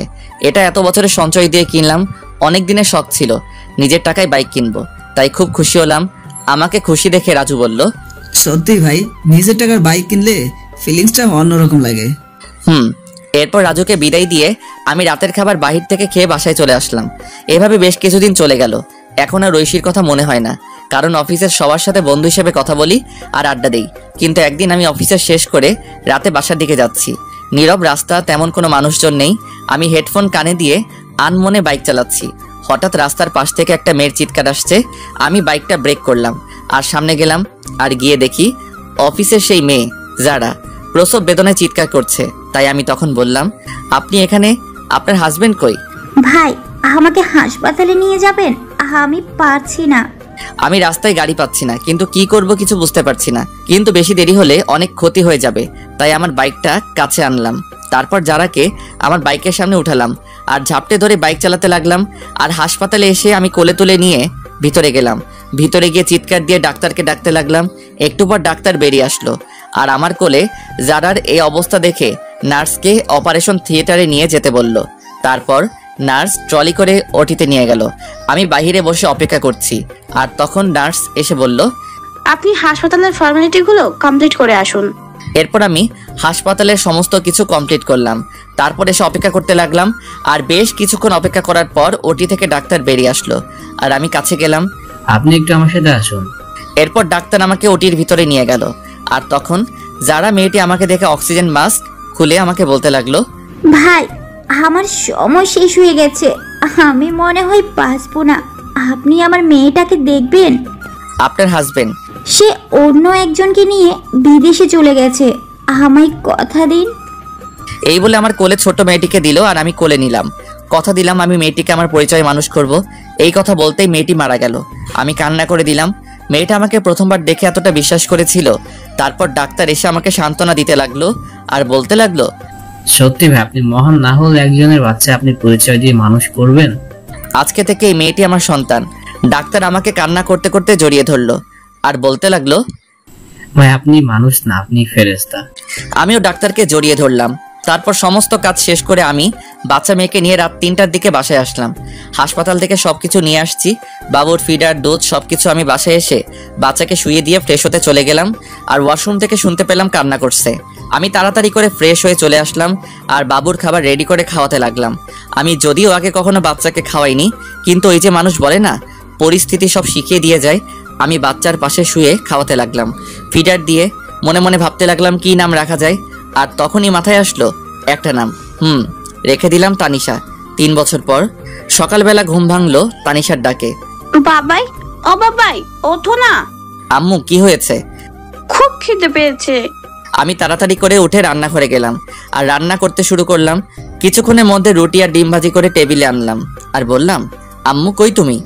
এটা এত বছরের সঞ্চয় দিয়ে কিনলাম। অনেক দিনের শখ ছিল নিজের টাকায় বাইক কিনবো, তাই খুব খুশি হলাম। আমাকে খুশি দেখে রাজু বলল, সত্যি ভাই, নিজের টাকার বাইক কিনলে ফিলিংসটা অন্যরকম লাগে। এরপর রাজুকে বিদায় দিয়ে আমি রাতের খাবার বাহির থেকে খেয়ে বাসায় চলে আসলাম। এভাবে বেশ কিছুদিন চলে গেল। এখন আর ঐশীর কথা মনে হয় না, কারণ অফিসের সবার সাথে বন্ধু হিসেবে কথা বলি আর আড্ডা দেই। কিন্তু একদিন আমি অফিসের শেষ করে রাতে বাসার দিকে যাচ্ছি। নীরব রাস্তা, তেমন কোনো মানুষজন নেই। আমি হেডফোন কানে দিয়ে আনমনে বাইক চালাচ্ছি। হঠাৎ রাস্তার পাশ থেকে একটা মেয়ের চিৎকার আসছে। আমি বাইকটা ব্রেক করলাম আর সামনে গেলাম, আর গিয়ে দেখি অফিসের সেই মেয়ে যারা প্রসব বেদনায় চিৎকার করছে। তাই আমি তখন বললাম, আপনি এখানে? আপনার হাজবেন্ড কই? ভাই আমাকে হাসপাতালে নিয়ে যাবেন, আমি পারছি না। আমি রাস্তায় গাড়ি পাচ্ছি না, কিন্তু কি করব কিছু বুঝতে পারছি না। কিন্তু বেশি দেরি হলে অনেক ক্ষতি হয়ে যাবে, তাই আমার বাইকটা কাছে আনলাম। তারপর যারাকে আমার বাইকের সামনে উঠালাম আর ঝাপটে ধরে বাইক চালাতে লাগলাম। আর হাসপাতালে এসে আমি কোলে তুলে নিয়ে ভিতরে গেলাম। ভিতরে গিয়ে চিৎকার দিয়ে ডাক্তারকে ডাকতে লাগলাম। একটু পর ডাক্তার বেরিয়ে আসলো, আর আমার কোলে জারার এই অবস্থা দেখে নার্সকে অপারেশন থিয়েটারে নিয়ে যেতে বলল। তারপর নার্স ট্রলি করে ওটিতে নিয়ে গেল। আমি বাইরে বসে অপেক্ষা করছি, আর তখন নার্স এসে বলল, আপনি হাসপাতালের ফর্মালিটিগুলো কমপ্লিট করে আসুন। এরপর আমি হাসপাতালের সমস্ত কিছু কমপ্লিট করলাম। তারপর এসে অপেক্ষা করতে লাগলাম। আর বেশ কিছুক্ষণ অপেক্ষা করার পর ওটি থেকে ডাক্তার বেরিয়ে আসলো, আর আমি কাছে গেলাম। আপনি একটু আমার সাথে আসুন। এরপর ডাক্তার আমাকে ওটির ভিতরে নিয়ে গেল। আর তখন যারা মেয়েটি আমাকে দেখে অক্সিজেন মাস্ক খুলে আমাকে বলতে লাগলো, ভাই আমার সময় শেষ হয়ে গেছে, আমি মনে হয় বাঁচবো না। আপনি আমার মেয়েটাকে দেখবেন। আপনার হাজবেন্ড? সে অন্য একজনকে নিয়ে বিদেশে চলে গেছে, আমায় কথা দিন। এই বলে আমার কোলে ছোট মেয়েটিকে দিল, আর আমি কোলে নিলাম। কথা দিলাম আমি মেয়েটিকে আমার পরিচয় মানুষ করব। এই কথা বলতেই মেয়েটি মারা গেল। আমি কান্না করে দিলাম। মেয়েটা আমাকে প্রথমবার দেখে এতটা বিশ্বাস করেছিল। তারপর ডাক্তার এসে আমাকে সান্ত্বনা দিতে লাগলো আর বলতে লাগলো, সত্যি ভাই, আপনি মহান না হলে একজনের বাচ্চা আপনি পরিচয় দিয়ে মানুষ করবেন। আজকে থেকে এই মেয়েটি আমার সন্তান। ডাক্তার আমাকে কান্না করতে করতে জড়িয়ে ধরলো আর বলতে লাগলো, ভাই আপনি মানুষ না, আপনি ফেরেশতা। আমিও ডাক্তারকে জড়িয়ে ধরলাম। তারপর সমস্ত কাজ শেষ করে আমি বাচ্চা মেয়েকে নিয়ে রাত 3টার দিকে বাসায় আসলাম। হাসপাতাল থেকে সবকিছু নিয়ে আসছি, বাবুর ফিডার, দুধ সবকিছু। আমি বাসায় এসে বাচ্চাকে শুইয়ে দিয়ে ফ্রেশ হতে চলে গেলাম, আর ওয়াশরুম থেকে শুনতে পেলাম কান্না করছে। আমি তাড়াতাড়ি করে ফ্রেশ হয়ে চলে আসলাম আর বাবুর খাবার রেডি করে খাওয়াতে লাগলাম। আমি যদিও আগে কখনো বাচ্চাকে খাওয়াইনি, কিন্তু ওই যে মানুষ বলে না, পরিস্থিতি সব শিখিয়ে দিয়ে যায়। আমি বাচ্চার পাশে শুয়ে খাওয়াতে লাগলাম, ফিডার দিয়ে। মনে মনে ভাবতে লাগলাম কি নাম রাখা যায়, আর তখনই মাথায় আসলো একটা নাম। রেখে দিলাম তানিশা। 3 বছর পর সকালবেলা ঘুম ভাঙলো তানিশার ডাকে। বাবাই, ও বাবাই, ওঠো না। আম্মু, কি হয়েছে? খুব খিদে পেয়েছে। আমি তাড়াতাড়ি করে উঠে রান্নাঘরে গেলাম আর রান্না করতে শুরু করলাম। কিছুক্ষণের মধ্যে রুটি আর ডিম ভাজি করে টেবিলে আনলাম আর বললাম, আম্মু কই তুমি?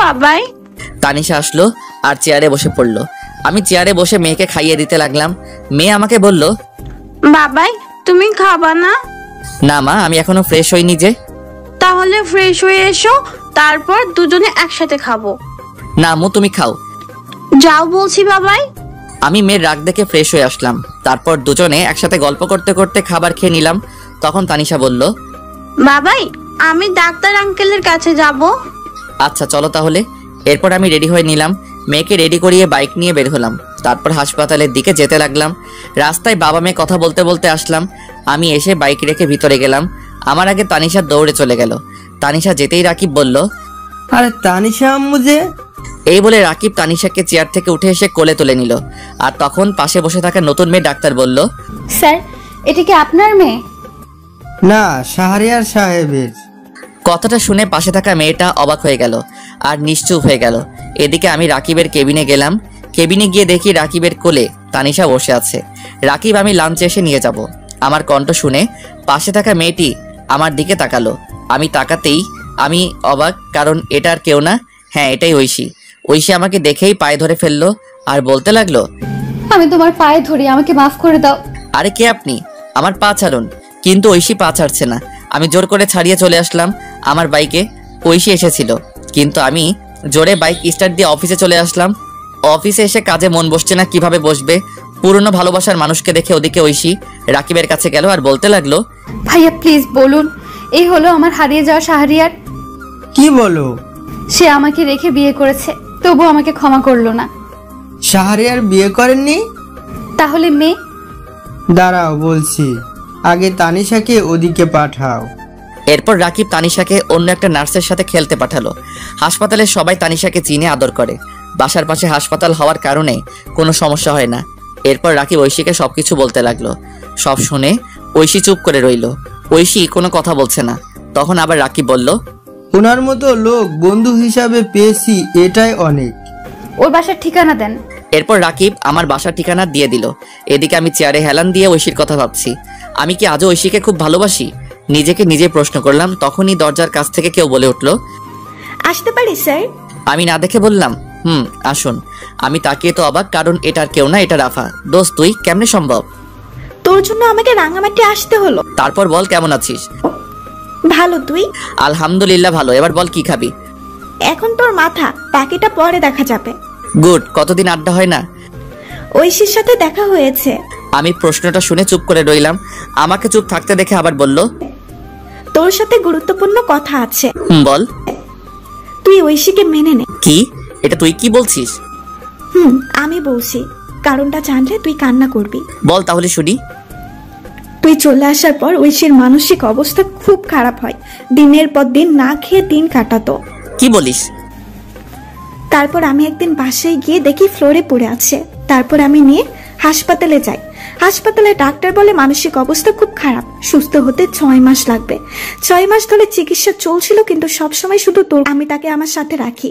বাবাই। তানিশা আসলো আর চেয়ারে বসে পড়লো। আমি চেয়ারে বসে মেয়েকে খাইয়ে দিতে লাগলাম। মেয়ে আমাকে বলল, বাবাই তুমি খাবা না? না মা, আমি এখনো ফ্রেশ হইনি যে। তাহলে ফ্রেশ হয়ে এসো, তারপর দুজনে একসাথে খাবো। না আম্মু, তুমি খাও। যাও বলছি বাবাই। আমি মেয়ের রাগ দেখে ফ্রেশ হয়ে আসলাম। তারপর দুজনে একসাথে গল্প করতে করতে খাবার খেয়ে নিলাম। তখন তানিশা বলল, বাবাই আমি ডাক্তার আঙ্কেলের কাছে যাব। আচ্ছা চলো তাহলে। এরপর আমি রেডি হয়ে নিলাম, মেয়েকে রেডি করিয়ে বাইক নিয়ে বের হলাম। তারপর হাসপাতালের দিকে যেতে লাগলাম। রাস্তায় বাবা মেয়ে কথা বলতে বলতে আসলাম। আমি এসে বাইক রেখে ভিতরে গেলাম। আমার আগে তানিশা দৌড়ে চলে গেল। তানিশা যেতেই রাকিব বলল, আরে তানিশা আম্মু যে। এই বলে রাকিব তানিশাকে চেয়ার থেকে উঠে এসে কোলে তুলে নিল। আর তখন পাশে বসে থাকা নতুন মেয়ে ডাক্তার বলল, স্যার এটা কি আপনার মেয়ে? না, শাহরিয়ার সাহেবের। কথাটা শুনে পাশে থাকা মেয়েটা অবাক হয়ে গেল আর নিশ্চুপ হয়ে গেল। এদিকে আমি রাকিবের কেবিনে গেলাম। কেবিনে গিয়ে দেখি রাকিবের কোলে তানিশা বসে আছে। রাকিব, আমি লাঞ্চে এসে নিয়ে যাব। আমার কণ্ঠ শুনে পাশে থাকা মেয়েটি আমার দিকে তাকালো। আমি তাকাতেই আমি অবাক, কারণ এটা আর কেউ না, হ্যাঁ এটাই ঐশী। ঐশী আমাকে দেখেই পায়ে ধরে ফেললো আর বলতে লাগলো, আমি তোমার পায়ে ধরি, আমাকে মাফ করে দাও। আরে কে আপনি? আমার পা ছাড়ুন। কিন্তু ঐশী পা ছাড়ছে না। আমি জোর করে ছাড়িয়ে চলে আসলাম আমার বাইকে। ঐশী এসেছিল, কিন্তু আমি জোরে বাইক স্টার্ট দিয়ে অফিসে চলে আসলাম। অফিসে এসে কাজে মন বসছে না, কিভাবে বসবে? পুরনো ভালোবাসার মানুষকে দেখে ওদিকে ঐশী রাকিবের কাছে গেল আর বলতে লাগলো, ভাইয়া প্লিজ বলুন, এই হলো আমার হারিয়ে যাওয়া শাহরিয়ার। কি বলো? সে আমাকে রেখে বিয়ে করেছে, তবু আমাকে ক্ষমা করলো না। শাহরিয়ার বিয়ে করেননি? তাহলে মেয়ে? দাঁড়াও বলছি, আগে তানিশাকে ওদিকে পাঠাও। এরপর রাকিব তানিশাকে অন্য একটা নার্সের সাথে খেলতে পাঠালো। হাসপাতালে সবাই তানিশাকে চিনে আদর করে। বাসার পাশে হাসপাতাল হওয়ার কারণে কোনো সমস্যা হয় না। এরপর রাকিব ঐশীকে সবকিছু বলতে লাগলো। সব শুনে ঐশী চুপ করে রইল। ঐশী কোনো কথা বলছে না। তখন আবার রাকিব বলল, ওনার মতো লোক বন্ধু হিসাবে পেয়েছি, এটাই অনেক। ওর বাসার ঠিকানা দেন। এরপর রাকিব আমার বাসার ঠিকানা দিয়ে দিল। এদিকে আমি চেয়ারে হেলান দিয়ে ঐশীর কথা ভাবছি। আমি কি আজও ঐশীকে খুব ভালোবাসি? নিজেকে নিজে প্রশ্ন করলাম। তখনই দরজার কাছ থেকে কেউ বলে উঠলো, আসতে পারি স্যার? আমি না দেখে বললাম, আসুন। আমি তাকিয়ে তো অবাক, কারণ এটার কেউ না, এটা রাফা। দোস্ত তুই কেমনে সম্ভব? তোর জন্য আমাকে রাঙামাটি আসতে হলো। তারপর বল, কেমন আছিস? ভালো, তুই? আলহামদুলিল্লাহ ভালো। এবার বল কি খাবি? এখন তোর মাথা, বাকিটা পরে দেখা যাবে। গুড। কতদিন আড্ডা হয় না। ঐশীর সাথে দেখা হয়েছে। আমি প্রশ্নটা শুনে চুপ করে রইলাম। আমাকে চুপ থাকতে দেখে আবার বলল, তোর সাথে গুরুত্বপূর্ণ কথা আছে। বল। তুই ঐশীকে মেনে নে। কি? এটা তুই কি বলছিস? আমি বলছি, কারণটা জানলে তুই কান্না করবি। বল তাহলে শুনি। তুই চলে আসার পর ঐশীর মানসিক অবস্থা খুব খারাপ হয়। দিনের পর দিন না খেয়ে দিন কাটাতো। কি বলিস? তারপর আমি একদিন বাসায় গিয়ে দেখি ফ্লোরে পড়ে আছে। তারপর আমি নিয়ে হাসপাতালে যাই। হাসপাতালে ডাক্তার বলে মানসিক অবস্থা খুব খারাপ, সুস্থ হতে 6 মাস লাগবে। 6 মাস ধরে চিকিৎসা চলছিল, কিন্তু সবসময় শুধু তোর। আমি তাকে আমার সাথে রাখি।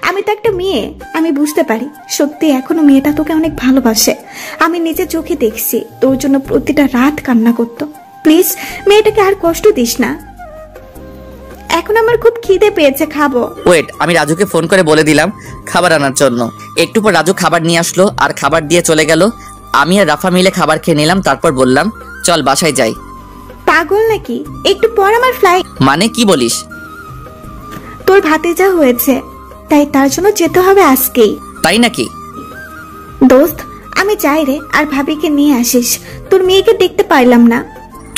আমি তো একটা মেয়ে, আমি বুঝতে পারি সত্যি এখনো মেয়েটা তোকে অনেক ভালোবাসে। আমি নিজে চোখে দেখছি তোর জন্য প্রতিটা রাত কান্না করতো। প্লিজ মেয়েটাকে আর কষ্ট দিস না। এখন আমার খুব খিদে পেয়েছে, খাবো। ওয়েট, আমি রাজুকে ফোন করে বলে দিলাম খাবার আনার জন্য। একটু পর রাজু খাবার নিয়ে আসলো আর খাবার দিয়ে চলে গেল। আমি আর রাফা মিলে খাবার খেয়ে নিলাম। তারপর বললাম, চল বাসায় যাই। পাগল নাকি? একটু পর আমার ফ্লাইট। মানে কি বলিস? তোর ভাতিজা হয়েছে, তাই তার জন্য যেতে হবে আজকেই। তাই নাকি? দোস্ত আমি যাই রে, আর ভাবিকে নিয়ে আসিস। তোর মেয়েকে দেখতে পাইলাম না।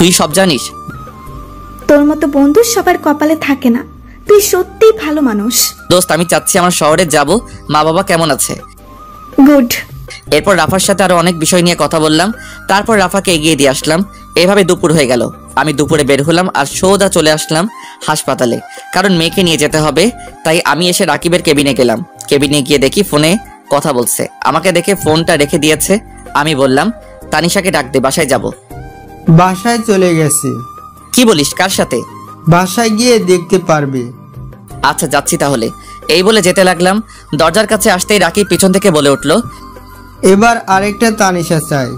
তুই সব জানিস? তোর মতো বন্ধু সবার কপালে থাকে না। তুই সত্যিই ভালো মানুষ। দোস্ত, আমি চাচ্ছি আমার শহরে যাব, মা বাবা কেমন আছে। গুড। এরপর রাফার সাথে আরো অনেক বিষয় নিয়ে কথা বললাম, তারপর রাফাকে এগিয়ে দিয়ে আসলাম। এভাবে দুপুর হয়ে গেল। আমি দুপুরে বের হলাম আর সোজা চলে আসলাম হাসপাতালে, কারণ মেয়েকে নিয়ে যেতে হবে। তাই আমি এসে রাকিবের কেবিনে গেলাম। কেবিনে গিয়ে দেখি ফোনে কথা বলছে। আমাকে দেখে ফোনটা রেখে দিয়েছে। আমি বললাম, তানিশাকে ডাক দে, বাসায় যাব। বাসায় চলে গেছে। কি বলিস, কার সাথে? বাসায় গিয়ে দেখতে পারবে। আচ্ছা, যাচ্ছি তাহলে। এই বলে যেতে লাগলাম। দরজার কাছে আসতেই রাকিব পিছন থেকে বলে উঠলো, এবার আরেকটা তানিশা চাই।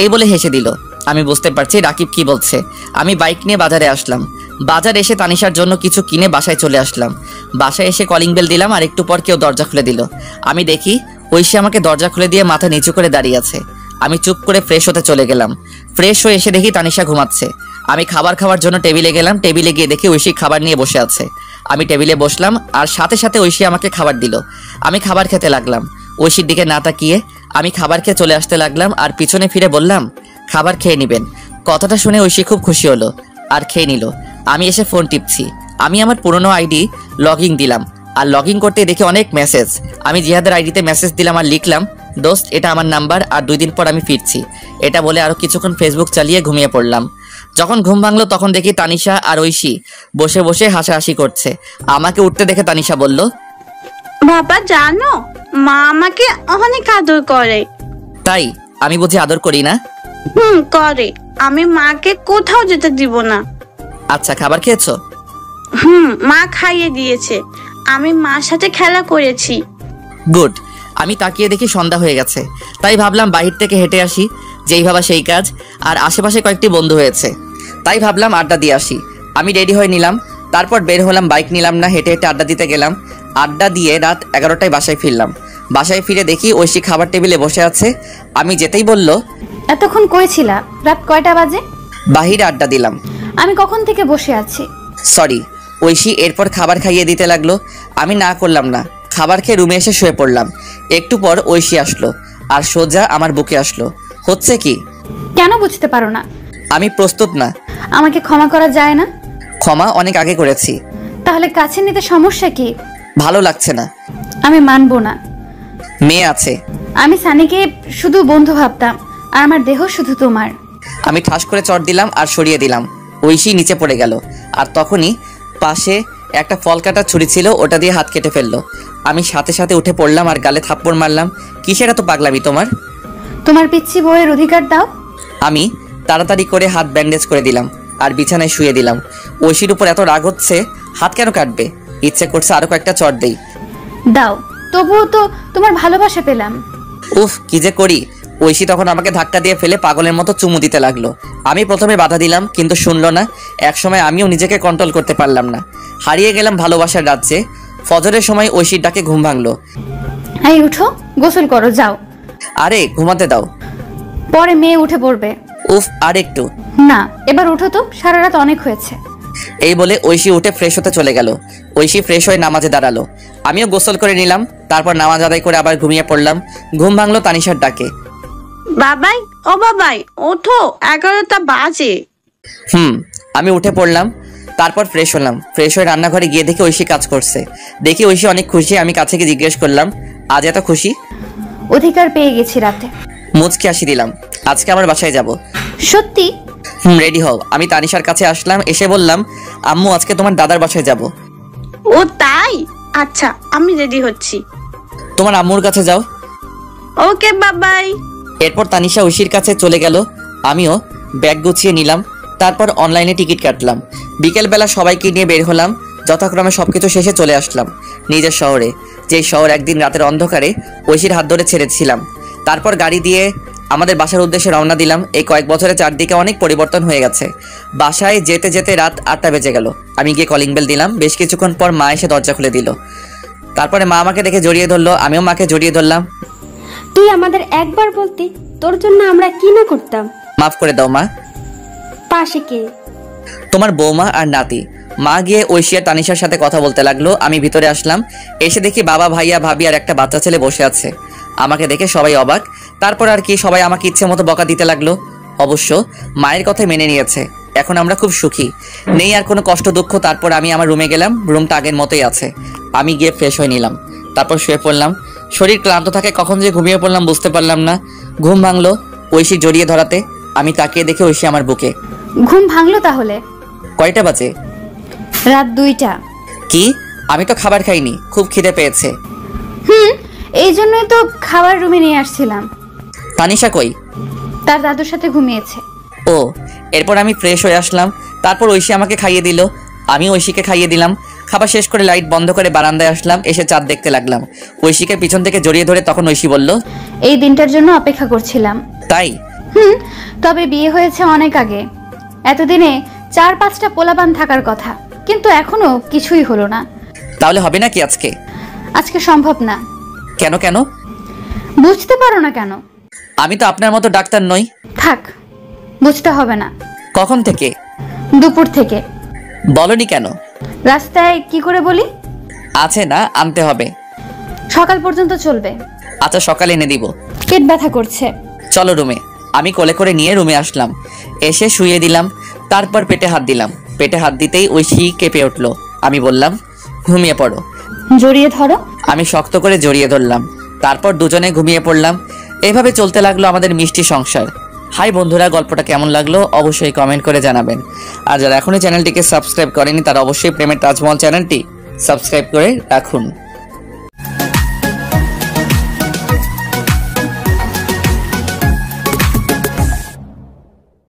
এই বলে হেসে দিল। আমি বুঝতে পারছি রাকিব কি বলছে। আমি বাইক নিয়ে বাজারে আসলাম। বাজারে এসে তানিশার জন্য কিছু কিনে বাসায় চলে আসলাম। বাসায় এসে কলিং বেল দিলাম, আর একটু পর কেউ দরজা খুলে দিল। আমি দেখি ঐশী আমাকে দরজা খুলে দিয়ে মাথা নিচু করে দাঁড়িয়ে আছে। আমি চুপ করে ফ্রেশ হতে চলে গেলাম। ফ্রেশ হয়ে এসে দেখি তানিশা ঘুমাচ্ছে। আমি খাবার খাওয়ার জন্য টেবিলে গেলাম। টেবিলে গিয়ে দেখি ঐশী খাবার নিয়ে বসে আছে। আমি টেবিলে বসলাম আর সাথে সাথে ঐশী আমাকে খাবার দিল। আমি খাবার খেতে লাগলাম। ঐশীর দিকে না তাকিয়ে আমি খাবার খেয়ে চলে আসতে লাগলাম আর পিছনে ফিরে বললাম, খাবার খেয়ে নিবেন। কথাটা শুনে ঐশী খুব খুশি হলো আর খেয়ে নিল। আমি এসে ফোন টিপছি। আমি আমার পুরনো আইডি লগইন দিলাম আর লগইন করতে দেখি অনেক মেসেজ। আমি জিহাদের আইডিতে মেসেজ দিলাম আর লিখলাম, দোস্ত, এটা আমার নাম্বার আর 2 দিন পর আমি ফিরছি। এটা বলে আরো কিছুক্ষণ ফেসবুক চালিয়ে ঘুমিয়ে পড়লাম। যখন ঘুম ভাঙলো তখন দেখি তানিশা আর ঐশী বসে বসে হাসাহাসি করছে। আমাকে উঠতে দেখে তানিশা বলল, বাবা জানো, মা আমাকে অনেক আদর করে। তাই? আমি বুঝি আদর করি না? করে। আমি মাকে কোথাও যেতে দিব না। আচ্ছা, খাবার খেয়েছো? মা খাইয়ে দিয়েছে। আমি মার সাথে খেলা করেছি। গুড। আমি তাকিয়ে দেখি সন্ধ্যা হয়ে গেছে। তাই ভাবলাম বাহির থেকে হেঁটে আসি। যেই ভাবা সেই কাজ। আর আশেপাশে কয়েকটি বন্ধু হয়েছে, তাই ভাবলাম আড্ডা দিয়ে আসি। আমি রেডি হয়ে নিলাম। তারপর বের হলাম। বাইক নিলাম না, হেঁটে হেঁটে আড্ডা দিতে গেলাম। আড্ডা দিয়ে রাত 11টায় বাসায় ফিরলাম। বাসায় ফিরে দেখি ঐশী খাবার টেবিলে বসে আছে। আমি যেতেই বলল, এতক্ষণ কই ছিলা? রাত কয়টা বাজে? বাহিরে আড্ডা দিলাম। আমি কখন থেকে বসে আছি। সরি। ঐশী এরপর খাবার খাইয়ে দিতে লাগলো। আমি না করলাম না। খাবার খেয়ে রুমে এসে শুয়ে পড়লাম। একটু পর ঐশী আসলো আর সোজা আমার বুকে আসলো। হচ্ছে কি? কেন বুঝতে পারো না? আমি প্রস্তুত না। আমাকে ক্ষমা করা যায় না? ক্ষমা অনেক আগে করেছি। তাহলে কাছে নিতে সমস্যা কি? ভালো লাগছে না। আমি মানবো না। মেয়ে আছে। আমি সানিকে শুধু বন্ধু ভাবতাম, আর আমার দেহ শুধু তোমার। আমি ঠাস করে চট দিলাম আর সরিয়ে দিলাম। ঐশী নিচে পড়ে গেল। আর তখনই পাশে একটা ফল কাটা ছুরি ছিল, ওটা দিয়ে হাত কেটে ফেললো। আমি সাথে সাথে উঠে পড়লাম আর গালে থাপ্পড় মারলাম। কিসের এত পাগলামি তোমার? তোমার পিচ্ছি বউয়ের অধিকার দাও। আমি তাড়াতাড়ি করে হাত ব্যান্ডেজ করে দিলাম আর বিছানায় শুয়ে দিলাম। ঐশীর উপর এত রাগ হচ্ছে, হাত কেন কাটবে? ইচ্ছে করছে আরো কয়েকটা চট দেই। দাও, তবুও তো তোমার ভালোবাসা পেলাম। উফ, কি যে করি। ঐশী তখন আমাকে ধাক্কা দিয়ে ফেলে পাগলের মতো চুমু দিতে লাগলো। আমি প্রথমে বাধা দিলাম, কিন্তু শুনলো না। একসময় আমিও নিজেকে কন্ট্রোল করতে পারলাম না। হারিয়ে গেলাম ভালোবাসার রাজ্যে। ফজরের সময় ঐশীর ডাকে ঘুম ভাঙলো। এই উঠো, গোসল করো, যাও। আরে ঘুমাতে দাও, পরে মেয়ে উঠে পড়বে। উফ, আর একটু। না, এবার উঠো তো, সারা রাত অনেক হয়েছে। এই বলে ঐশী উঠে ফ্রেশ হতে চলে গেল। ঐশী ফ্রেশ হয়ে নামাজে দাঁড়ালো। আমিও গোসল করে নিলাম। তারপর নামাজ আদায় করে আবার ঘুমিয়ে পড়লাম। ঘুম ভাঙলো তানিশার ডাকে। বাবাই, ও বাবাই, ওঠো, 11টা বাজে। আমি উঠে পড়লাম। তারপর ফ্রেশ হলাম। ফ্রেশ হয়ে রান্নাঘরে গিয়ে দেখি ঐশী কাজ করছে। দেখি ঐশী অনেক খুশি। আমি কাছে গিয়ে জিজ্ঞেস করলাম, আজ এত খুশি? অধিকার পেয়ে গেছি রাতে। মুচকে হাসি দিলাম। আজকে আমার বাসায় যাব। সত্যি? রেডি হও। আমি তানিশার কাছে আসলাম। এসে বললাম, আম্মু আজকে তোমার দাদার বাসায় যাব। ও তাই? আচ্ছা, আমি রেডি হচ্ছি। তোমার আম্মুর কাছে যাও। ওকে বাবাই। এরপর তানিশা ঐশীর কাছে চলে গেল। আমিও ব্যাগ গুছিয়ে নিলাম। তারপর অনলাইনে টিকিট কাটলাম। বিকেলবেলা সবাইকে নিয়ে বের হলাম। যথাক্রমে সবকিছু শেষে চলে আসলাম নিজের শহরে, যেই শহর একদিন রাতের অন্ধকারে ঐশীর হাত ধরে ছেড়েছিলাম। তারপর গাড়ি দিয়ে আমাদের বাসার উদ্দেশ্যে রওনা দিলাম। এই কয়েক বছরে চারদিকে অনেক পরিবর্তন হয়ে গেছে। বাসায় যেতে যেতে রাত 8টা বেজে গেল। আমি গিয়ে কলিং বেল দিলাম। বেশ কিছুক্ষণ পর মা এসে দরজা খুলে দিল। তারপরে মা আমাকে দেখে জড়িয়ে ধরলো। আমিও মাকে জড়িয়ে ধরলাম। তুই আমাদের একবার বলতি, তোর জন্য আমরা কি না করতাম। মাফ করে দাও মা। পাশে কে? তোমার বৌমা আর নাতি। মা গিয়ে ঐশী আর তানিশার সাথে কথা বলতে লাগলো। আমি ভিতরে আসলাম। এসে দেখি বাবা, ভাইয়া, ভাবি আর একটা বাচ্চা ছেলে বসে আছে। আমাকে দেখে সবাই অবাক। তারপর আর কি, সবাই আমাকে ইচ্ছে মতো বকা দিতে লাগলো। অবশ্য মায়ের কথা মেনে নিয়েছে। এখন আমরা খুব সুখী, নেই আর কোনো কষ্ট দুঃখ। তারপর আমি আমার রুমে গেলাম, রুমটা আগের মতোই আছে। আমি গিয়ে ফ্রেশ হয়ে নিলাম, তারপর শুয়ে পড়লাম। শরীর ক্লান্ত থাকে, কখন যে ঘুমিয়ে পড়লাম বুঝতে পারলাম না। ঘুম ভাঙলো ঐশী জড়িয়ে ধরাতে। আমি তাকিয়ে দেখে ঐশী আমার বুকে। ঘুম ভাঙলো তাহলে? কয়টা বাজে? রাত 2টা। কি? আমি তো খাবার খাইনি, খুব খিদে পেয়েছে। এই জন্যই তো খাবার রুমে নিয়ে আসছিলাম। তানিশা কই? তার দাদুর সাথে ঘুমিয়েছে। ও, এরপর আমি ফ্রেশ হয়ে আসলাম। তারপর ঐশী আমাকে খাইয়ে দিল, আমি ঐশীকে খাইয়ে দিলাম। খাবার শেষ করে লাইট বন্ধ করে বারান্দায় আসলাম, এসে চাঁদ দেখতে লাগলাম। ঐশীকে পিছন থেকে জড়িয়ে ধরে তখন ঐশী বলল, এই দিনটার জন্য অপেক্ষা করছিলাম। তাই? তবে বিয়ে হয়েছে অনেক আগে। এতদিনে 4-5টা পোলাপান থাকার কথা, কিন্তু এখনো কিছুই হলো না। তাহলে হবে নাকি আজকে? আজকে সম্ভব না। কেন কেন? বুঝতে পারো না কেন? আমি তো আপনার মতো ডাক্তার নই। থাক, বুঝতে হবে না। কখন থেকে? দুপুর থেকে। বলনি কেন? রাস্তায় কি করে বলি? আছে না, আনতে হবে। সকাল পর্যন্ত চলবে। আচ্ছা, সকালে এনে দিব। পেট ব্যথা করছে। চলো রুমে। আমি কোলে করে নিয়ে রুমে আসলাম, এসে শুয়ে দিলাম। তারপর পেটে হাত দিলাম। পেটে হাত দিতেই ঐশী কেঁপে উঠলো। আমি বললাম, ঘুমিয়ে পড়ো। জড়িয়ে ধরো। আমি শক্ত করে জড়িয়ে ধরলাম। তারপর দুজনে ঘুমিয়ে পড়লাম। এভাবে চলতে লাগলো আমাদের মিষ্টি সংসার। হাই বন্ধুরা, গল্পটা কেমন লাগলো অবশ্যই কমেন্ট করে জানাবেন। আর যারা এখনো চ্যানেলটিকে সাবস্ক্রাইব করেনি তারা অবশ্যই প্রেমের তাজমহল চ্যানেলটি সাবস্ক্রাইব করে রাখুন।